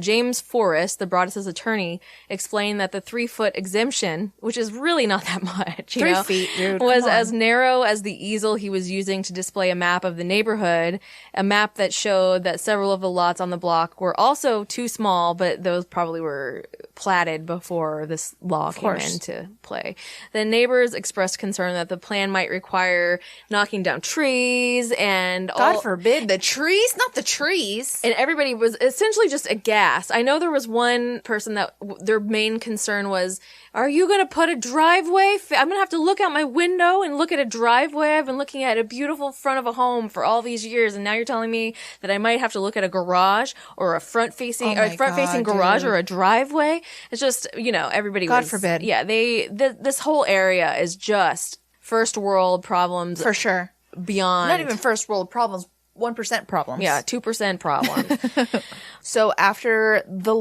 James Forrest, the Broadduses attorney, explained that the 3-foot exemption, which is really not that much, 3 feet, dude, was as narrow as the easel he was using to display a map of the neighborhood, a map that showed that several of the lots on the block were also too small, but those probably were platted before this law came into play. The neighbors expressed concern that the plan might require knocking down trees and God forbid, the trees, not the trees. And everybody was essentially just aghast. I know there was one person that their main concern was, are you going to put a driveway? I'm going to have to look out my window and look at a driveway. I've been looking at a beautiful front of a home for all these years, and now you're telling me that I might have to look at a garage or a front-facing garage, or a driveway. It's just, everybody God forbid. Yeah, this whole area is just first world problems. For sure. Beyond. Not even first world problems. 1% problems. Yeah, 2% problems. So after the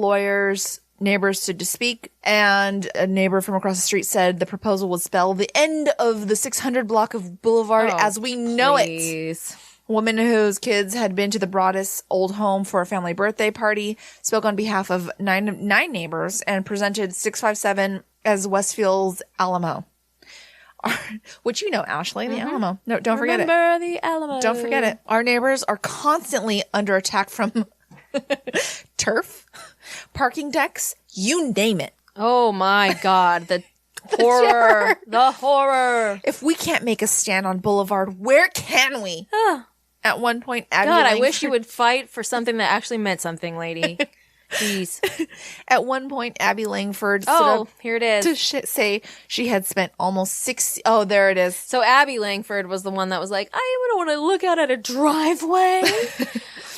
neighbors stood to speak, and a neighbor from across the street said the proposal would spell the end of the 600 block of Boulevard as we know it. A woman whose kids had been to the Broadduses old home for a family birthday party spoke on behalf of nine neighbors and presented 657 as Westfield's Alamo. Which Ashley, the Alamo. No, don't forget it. Remember the Alamo. Don't forget it. Our neighbors are constantly under attack from turf, parking decks, you name it. Oh my God. The horror. The horror. If we can't make a stand on Boulevard, where can we? At one point, Abby God, Langford, I wish you would fight for something that actually meant something, lady. Jeez. At one point, Abby Langford stood up here it is. to say she had spent almost 60... Oh, there it is. So Abby Langford was the one that was like, I don't want to look out at a driveway.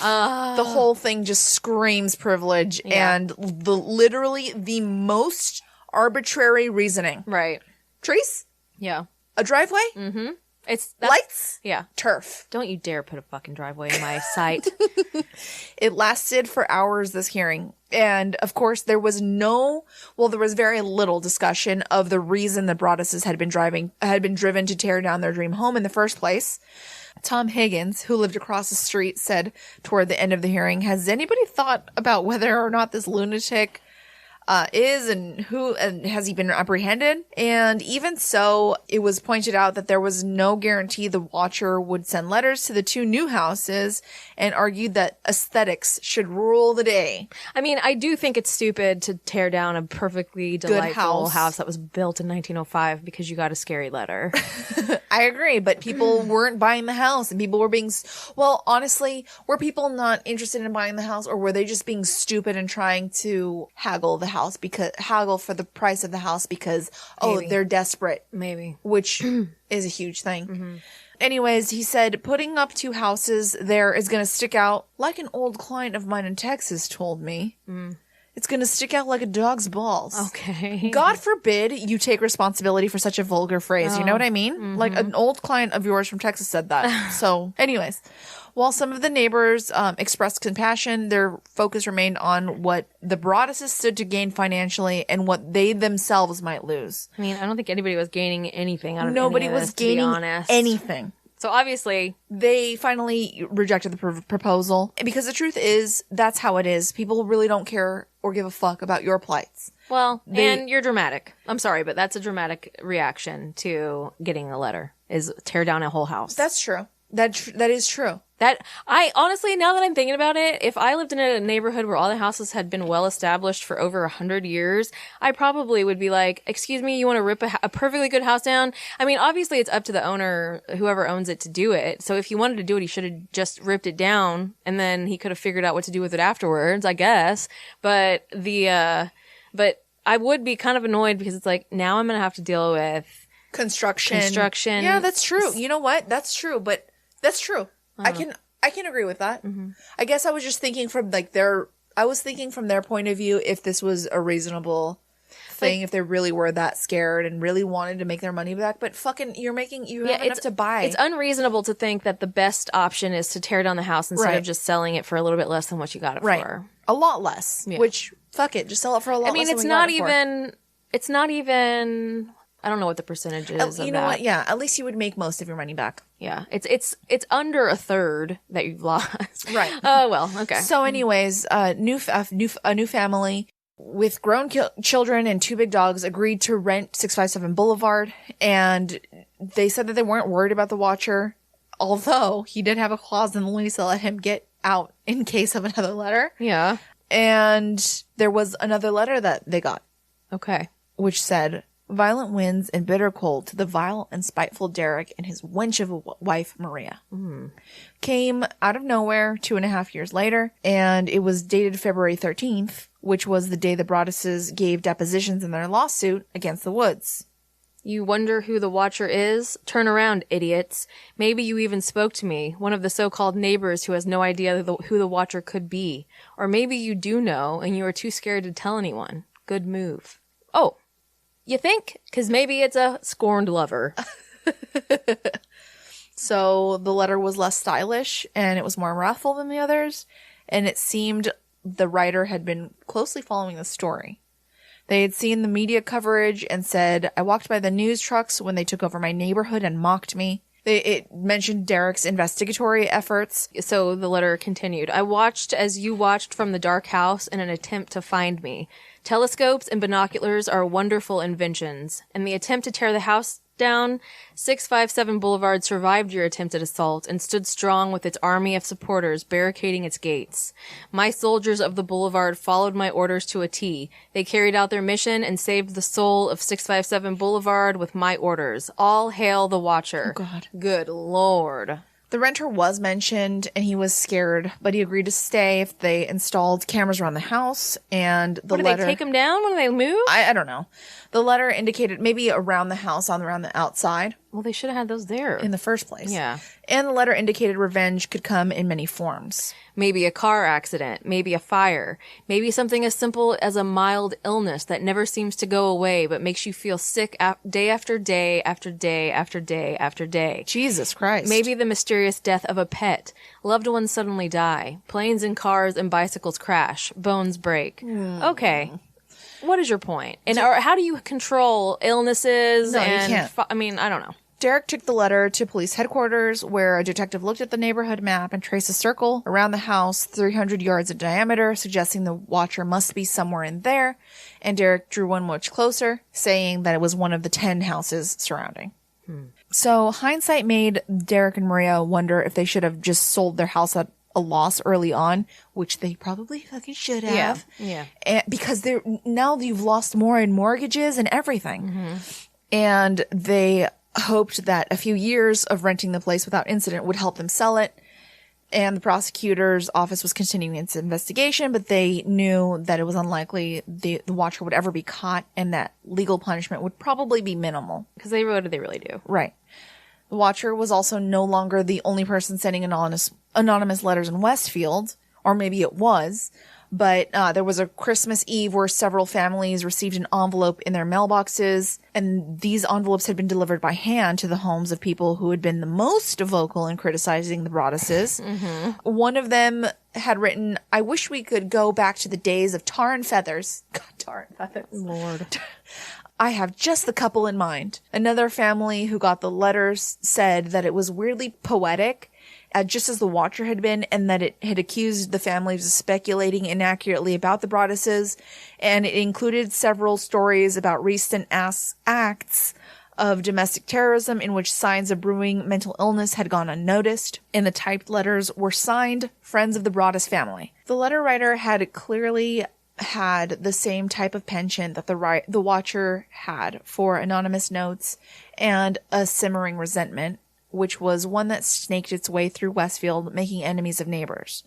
The whole thing just screams privilege and literally the most arbitrary reasoning. Right. Trees? Yeah. A driveway? Mm-hmm. Lights? Yeah. Turf. Don't you dare put a fucking driveway in my sight. It lasted for hours, this hearing. And of course, there was very little discussion of the reason the Broadduses had been driven to tear down their dream home in the first place. Tom Higgins, who lived across the street, said toward the end of the hearing, has anybody thought about whether or not this lunatic is and has he been apprehended? And even so, it was pointed out that there was no guarantee the watcher would send letters to the 2 new houses, and argued that aesthetics should rule the day. I mean, I do think it's stupid to tear down a perfectly delightful house that was built in 1905 because you got a scary letter. I agree, but people weren't buying the house, and people were honestly, were people not interested in buying the house, or were they just being stupid and trying to haggle for the price of the house because, they're desperate. Maybe. Which is a huge thing. Mm-hmm. Anyways, he said, putting up 2 houses there is going to stick out like an old client of mine in Texas told me. it's going to stick out like a dog's balls. Okay. God forbid you take responsibility for such a vulgar phrase. You know what I mean? Like an old client of yours from Texas said that. So anyways, while some of the neighbors expressed compassion, their focus remained on what the Broadduses stood to gain financially and what they themselves might lose. I mean, I don't think anybody was gaining anything out of Nobody any of was this, to be gaining honest. anything. So obviously, They finally rejected the proposal because the truth is that's how it is. People really don't care or give a fuck about your plights. well, and you're dramatic. I'm sorry, but that's a dramatic reaction to getting a letter, is tear down a whole house. That's true. That is true. That, I honestly, now that I'm thinking about it, if I lived in a neighborhood where all the houses had been well established for over 100 years, I probably would be like, excuse me, you want to rip a perfectly good house down? I mean, obviously it's up to the owner, whoever owns it, to do it. So if he wanted to do it, he should have just ripped it down and then he could have figured out what to do with it afterwards, I guess. But but I would be kind of annoyed because it's like, now I'm going to have to deal with Construction. Yeah, that's true. You know what? That's true. But that's true. I can agree with that. Mm-hmm. I guess I was just thinking from their point of view, if this was a reasonable thing, if they really were that scared and really wanted to make their money back. But fucking, you have enough to buy. It's unreasonable to think that the best option is to tear down the house instead of just selling it for a little bit less than what you got it for. A lot less. Yeah. Which, fuck it, just sell it for a lot less. I mean, it's not even. I don't know what the percentage is. You know what? Yeah, at least you would make most of your money back. Yeah, it's under a third that you've lost. Right. Oh well, okay. So, anyways, a new family with grown children and 2 big dogs agreed to rent 657 Boulevard, and they said that they weren't worried about the watcher, although he did have a clause in the lease that let him get out in case of another letter. Yeah. And there was another letter that they got. Okay. Which said, violent winds and bitter cold to the vile and spiteful Derek and his wench of a wife, Maria. Came out of nowhere 2.5 years later, and it was dated February 13th, which was the day the Broadduses gave depositions in their lawsuit against the Woods. You wonder who the watcher is? Turn around, idiots. Maybe you even spoke to me, one of the so-called neighbors who has no idea who the watcher could be. Or maybe you do know, and you are too scared to tell anyone. Good move. Oh. You think? Because maybe it's a scorned lover. So the letter was less stylish and it was more wrathful than the others. And it seemed the writer had been closely following the story. They had seen the media coverage and said, I walked by the news trucks when they took over my neighborhood and mocked me. It mentioned Derek's investigatory efforts. So the letter continued. I watched as you watched from the dark house in an attempt to find me. Telescopes and binoculars are wonderful inventions. In the attempt to tear the house down, 657 Boulevard survived your attempted assault and stood strong with its army of supporters barricading its gates. My soldiers of the Boulevard followed my orders to a T. They carried out their mission and saved the soul of 657 Boulevard with my orders. All hail the Watcher. Oh, God. Good Lord. The renter was mentioned, and he was scared, but he agreed to stay if they installed cameras around the house, and the letter... Did they take him down when they moved? I don't know. The letter indicated maybe around the house, around the outside. Well, they should have had those there. In the first place. Yeah. And the letter indicated revenge could come in many forms. Maybe a car accident, maybe a fire, maybe something as simple as a mild illness that never seems to go away but makes you feel sick day after day after day after day after day. Jesus Christ. Maybe the mysterious death of a pet. Loved ones suddenly die. Planes and cars and bicycles crash. Bones break. Okay. What is your point? And how do you control illnesses? No, you can't. I mean, I don't know. Derek took the letter to police headquarters, where a detective looked at the neighborhood map and traced a circle around the house 300 yards in diameter, suggesting the watcher must be somewhere in there. And Derek drew one much closer, saying that it was one of the 10 houses surrounding. So hindsight made Derek and Maria wonder if they should have just sold their house at a loss early on, which they probably fucking should have. Yeah. And because now you've lost more in mortgages and everything. Mm-hmm. And they hoped that a few years of renting the place without incident would help them sell it. And the prosecutor's office was continuing its investigation, but they knew that it was unlikely the watcher would ever be caught and that legal punishment would probably be minimal. Because what did they really do? Right. The watcher was also no longer the only person sending anonymous letters in Westfield, or maybe it was, But there was a Christmas Eve where several families received an envelope in their mailboxes, and these envelopes had been delivered by hand to the homes of people who had been the most vocal in criticizing the Broadduses. One of them had written, "I wish we could go back to the days of tar and feathers." God, tar and feathers. Lord. "I have just the couple in mind." Another family who got the letters said that it was weirdly poetic, just as the Watcher had been, and that it had accused the families of speculating inaccurately about the Broadduses, and it included several stories about recent acts of domestic terrorism in which signs of brewing mental illness had gone unnoticed, and the typed letters were signed "Friends of the Broaddus Family." The letter writer had clearly had the same type of penchant that the Watcher had for anonymous notes and a simmering resentment, which was one that snaked its way through Westfield, making enemies of neighbors.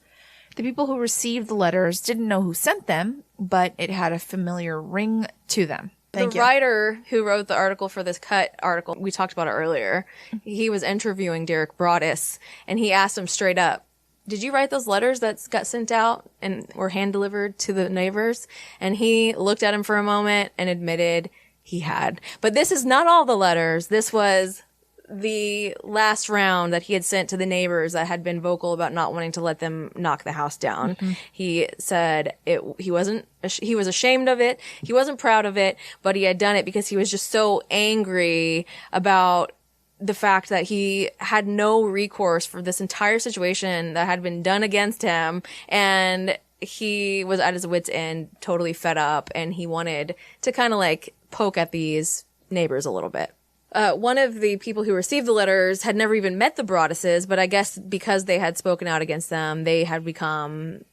The people who received the letters didn't know who sent them, but it had a familiar ring to them. The writer who wrote the article for this cut article, we talked about it earlier, he was interviewing Derek Broaddus, and he asked him straight up, "Did you write those letters that got sent out and were hand-delivered to the neighbors?" And he looked at him for a moment and admitted he had. But this is not all the letters. This was the last round that he had sent to the neighbors that had been vocal about not wanting to let them knock the house down. He said he was ashamed of it. He wasn't proud of it, but he had done it because he was just so angry about the fact that he had no recourse for this entire situation that had been done against him. And he was at his wit's end, totally fed up, and he wanted to kind of like poke at these neighbors a little bit. One of the people who received the letters had never even met the Broadduses, but I guess because they had spoken out against them, they had become,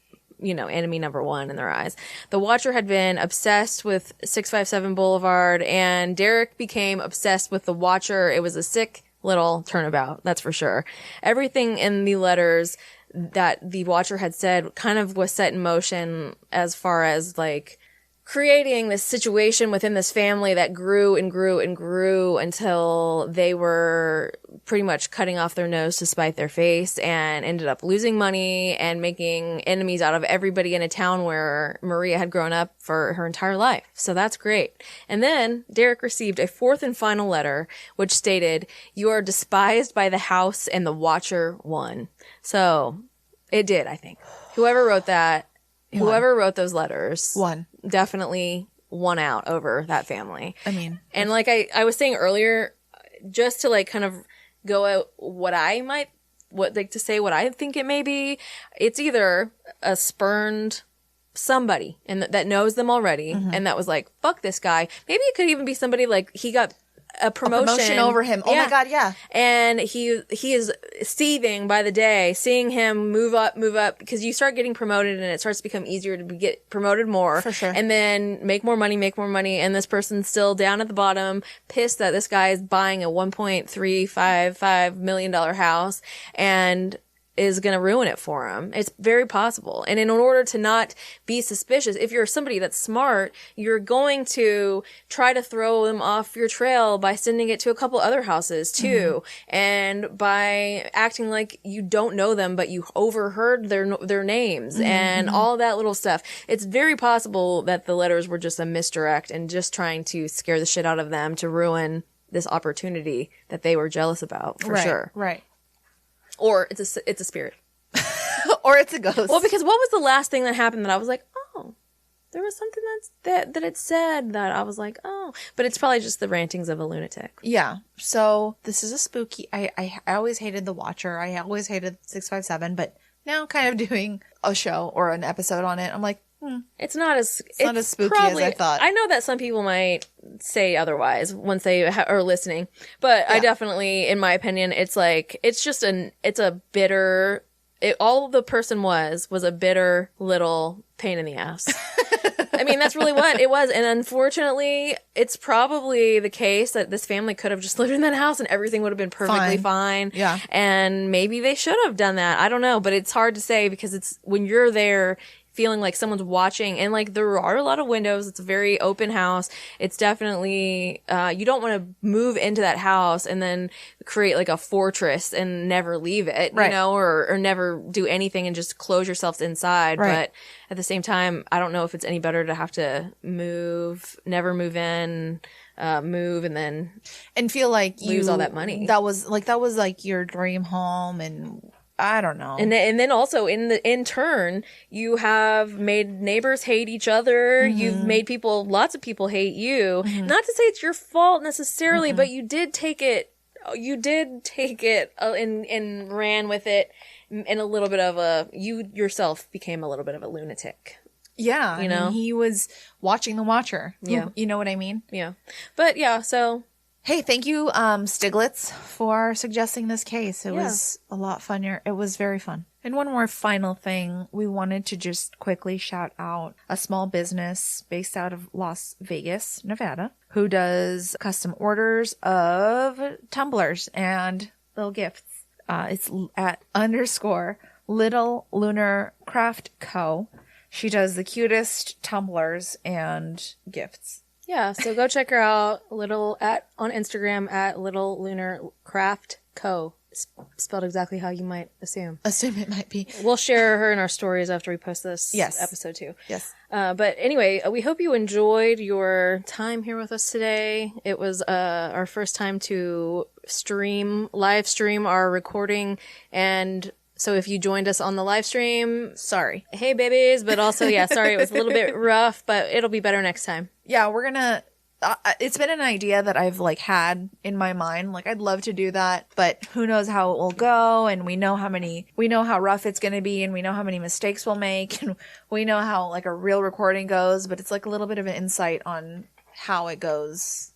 enemy number one in their eyes. The Watcher had been obsessed with 657 Boulevard, and Derek became obsessed with the Watcher. It was a sick little turnabout, that's for sure. Everything in the letters that the Watcher had said kind of was set in motion as far as like creating this situation within this family that grew and grew and grew until they were pretty much cutting off their nose to spite their face and ended up losing money and making enemies out of everybody in a town where Maria had grown up for her entire life. So that's great. And then Derek received a fourth and final letter, which stated, "You are despised by the house and the Watcher won." So it did, I think. Whoever wrote that, whoever wrote those letters definitely won out over that family. I mean, and like I was saying earlier, just to like kind of go out what I think it may be, it's either a spurned somebody and that knows them already and that was like, fuck this guy. Maybe it could even be somebody like he got a promotion over him. Oh my God, yeah. And he is seething by the day, seeing him move up, because you start getting promoted and it starts to become easier to get promoted more. For sure. And then make more money. And this person's still down at the bottom, pissed that this guy is buying a $1.355 million house and is going to ruin it for him. It's very possible. And in order to not be suspicious, if you're somebody that's smart, you're going to try to throw them off your trail by sending it to a couple other houses too. And by acting like you don't know them, but you overheard their names and all that little stuff. It's very possible that the letters were just a misdirect and just trying to scare the shit out of them to ruin this opportunity that they were jealous about, for sure. Right. Or it's a spirit. Or it's a ghost. Well, because what was the last thing that happened that I was like, oh, there was something that it said that I was like, oh, but it's probably just the rantings of a lunatic. Yeah. So this is a spooky. I always hated the Watcher. I always hated 657, but now kind of doing a show or an episode on it, I'm like, it's not as spooky probably, as I thought. I know that some people might say otherwise once they are listening, but I definitely, in my opinion, it's like all the person was a bitter little pain in the ass. I mean, that's really what it was. And unfortunately, it's probably the case that this family could have just lived in that house and everything would have been perfectly fine. Yeah. And maybe they should have done that. I don't know, but it's hard to say because it's when you're there, feeling like someone's watching, and like there are a lot of windows. It's a very open house. It's definitely you don't want to move into that house and then create like a fortress and never leave it, right. you know, or never do anything and just close yourselves inside. Right. But at the same time, I don't know if it's any better to have to never move in, move and then and feel like lose all that money. That was like your dream home, and I don't know. And then also in turn, you have made neighbors hate each other. Mm-hmm. You've made lots of people hate you. Mm-hmm. Not to say it's your fault necessarily, mm-hmm. but you did take it and ran with it in a little bit of you yourself became a little bit of a lunatic. Yeah. You know, he was watching the watcher. Yeah. You know what I mean? Yeah. But yeah, so. Hey, thank you, Stiglitz, for suggesting this case. It was a lot funnier. It was very fun. And one more final thing. We wanted to just quickly shout out a small business based out of Las Vegas, Nevada, who does custom orders of tumblers and little gifts. It's at _Little Lunar Craft Co. She does the cutest tumblers and gifts. Yeah, so go check her out on Instagram at Little Lunar Craft Co. Spelled exactly how you might assume. Assume it might be. We'll share her in our stories after we post this episode too. Yes. But anyway, we hope you enjoyed your time here with us today. It was our first time to live stream our recording, and so if you joined us on the live stream, sorry. Hey, babies. But also, sorry, it was a little bit rough, but it'll be better next time. Yeah, we're going to... it's been an idea that I've had in my mind. I'd love to do that, but who knows how it will go. And we know how rough it's going to be, and we know how many mistakes we'll make, and we know how a real recording goes, but it's a little bit of an insight on how it goes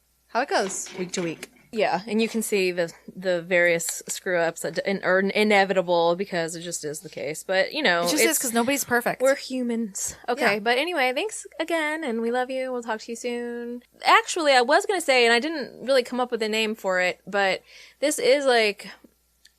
week to week. Yeah, and you can see the various screw-ups that are inevitable because it just is the case. But, it just is because nobody's perfect. We're humans. Okay, but anyway, thanks again, and we love you. We'll talk to you soon. Actually, I was going to say, and I didn't really come up with a name for it, but this is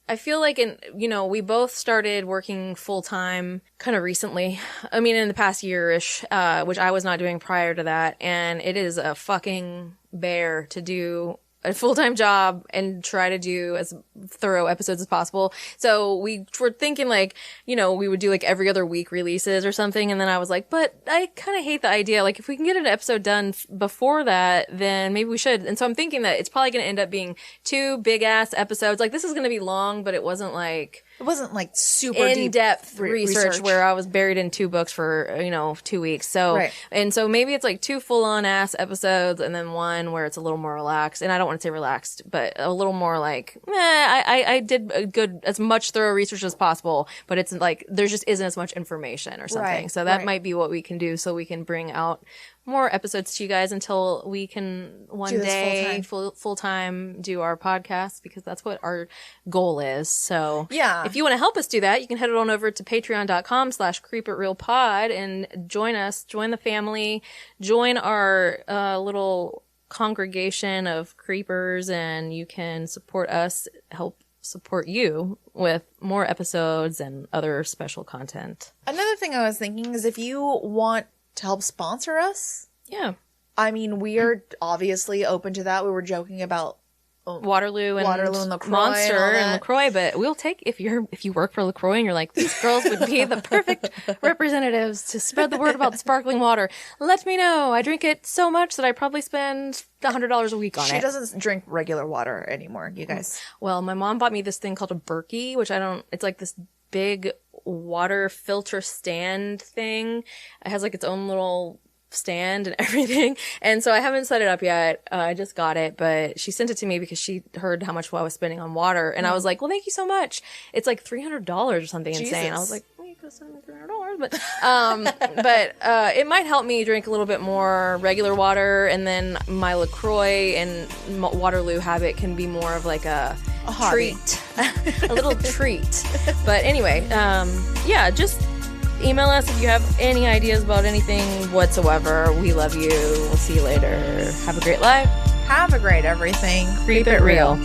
I feel like we both started working full-time kind of recently. I mean, in the past year-ish, which I was not doing prior to that, and it is a fucking bear to do a full-time job and try to do as thorough episodes as possible. So we were thinking we would do every other week releases or something. And then I was like, but I kind of hate the idea. If we can get an episode done before that, then maybe we should. And so I'm thinking that it's probably going to end up being 2 big ass episodes. This is going to be long, but it wasn't super in-depth research where I was buried in 2 books for, 2 weeks. So, right. And so maybe it's 2 full-on ass episodes and then 1 where it's a little more relaxed. And I don't want to say relaxed, but a little more I did as much thorough research as possible, but it's there just isn't as much information or something. Right. So that might be what we can do, so we can bring out more episodes to you guys until we can one day full-time do our podcast, because that's what our goal is. So if you want to help us do that, you can head on over to patreon.com/creepitrealpod and join us, join the family, join our little congregation of creepers, and you can support us, help support you with more episodes and other special content. Another thing I was thinking is if you want to help sponsor us. Yeah. I mean, we are obviously open to that. We were joking about Waterloo and LaCroix Monster and LaCroix, but we'll take if you work for LaCroix and you're like, these girls would be the perfect representatives to spread the word about the sparkling water. Let me know. I drink it so much that I probably spend $100 a week on it. She doesn't drink regular water anymore, you guys. Well, my mom bought me this thing called a Berkey, which it's this big water filter stand thing. It has its own little stand and everything, and so I haven't set it up yet. I just got it, but she sent it to me because she heard how much I was spending on water, and I was like, well, thank you so much. It's $300 or something insane. I was like, well, you could send me $300, but it might help me drink a little bit more regular water, and then my LaCroix and Waterloo habit can be more of a treat, a little treat. But anyway, just email us if you have any ideas about anything whatsoever. We love you. We'll see you later. Have a great life. Have a great everything. Creep it real.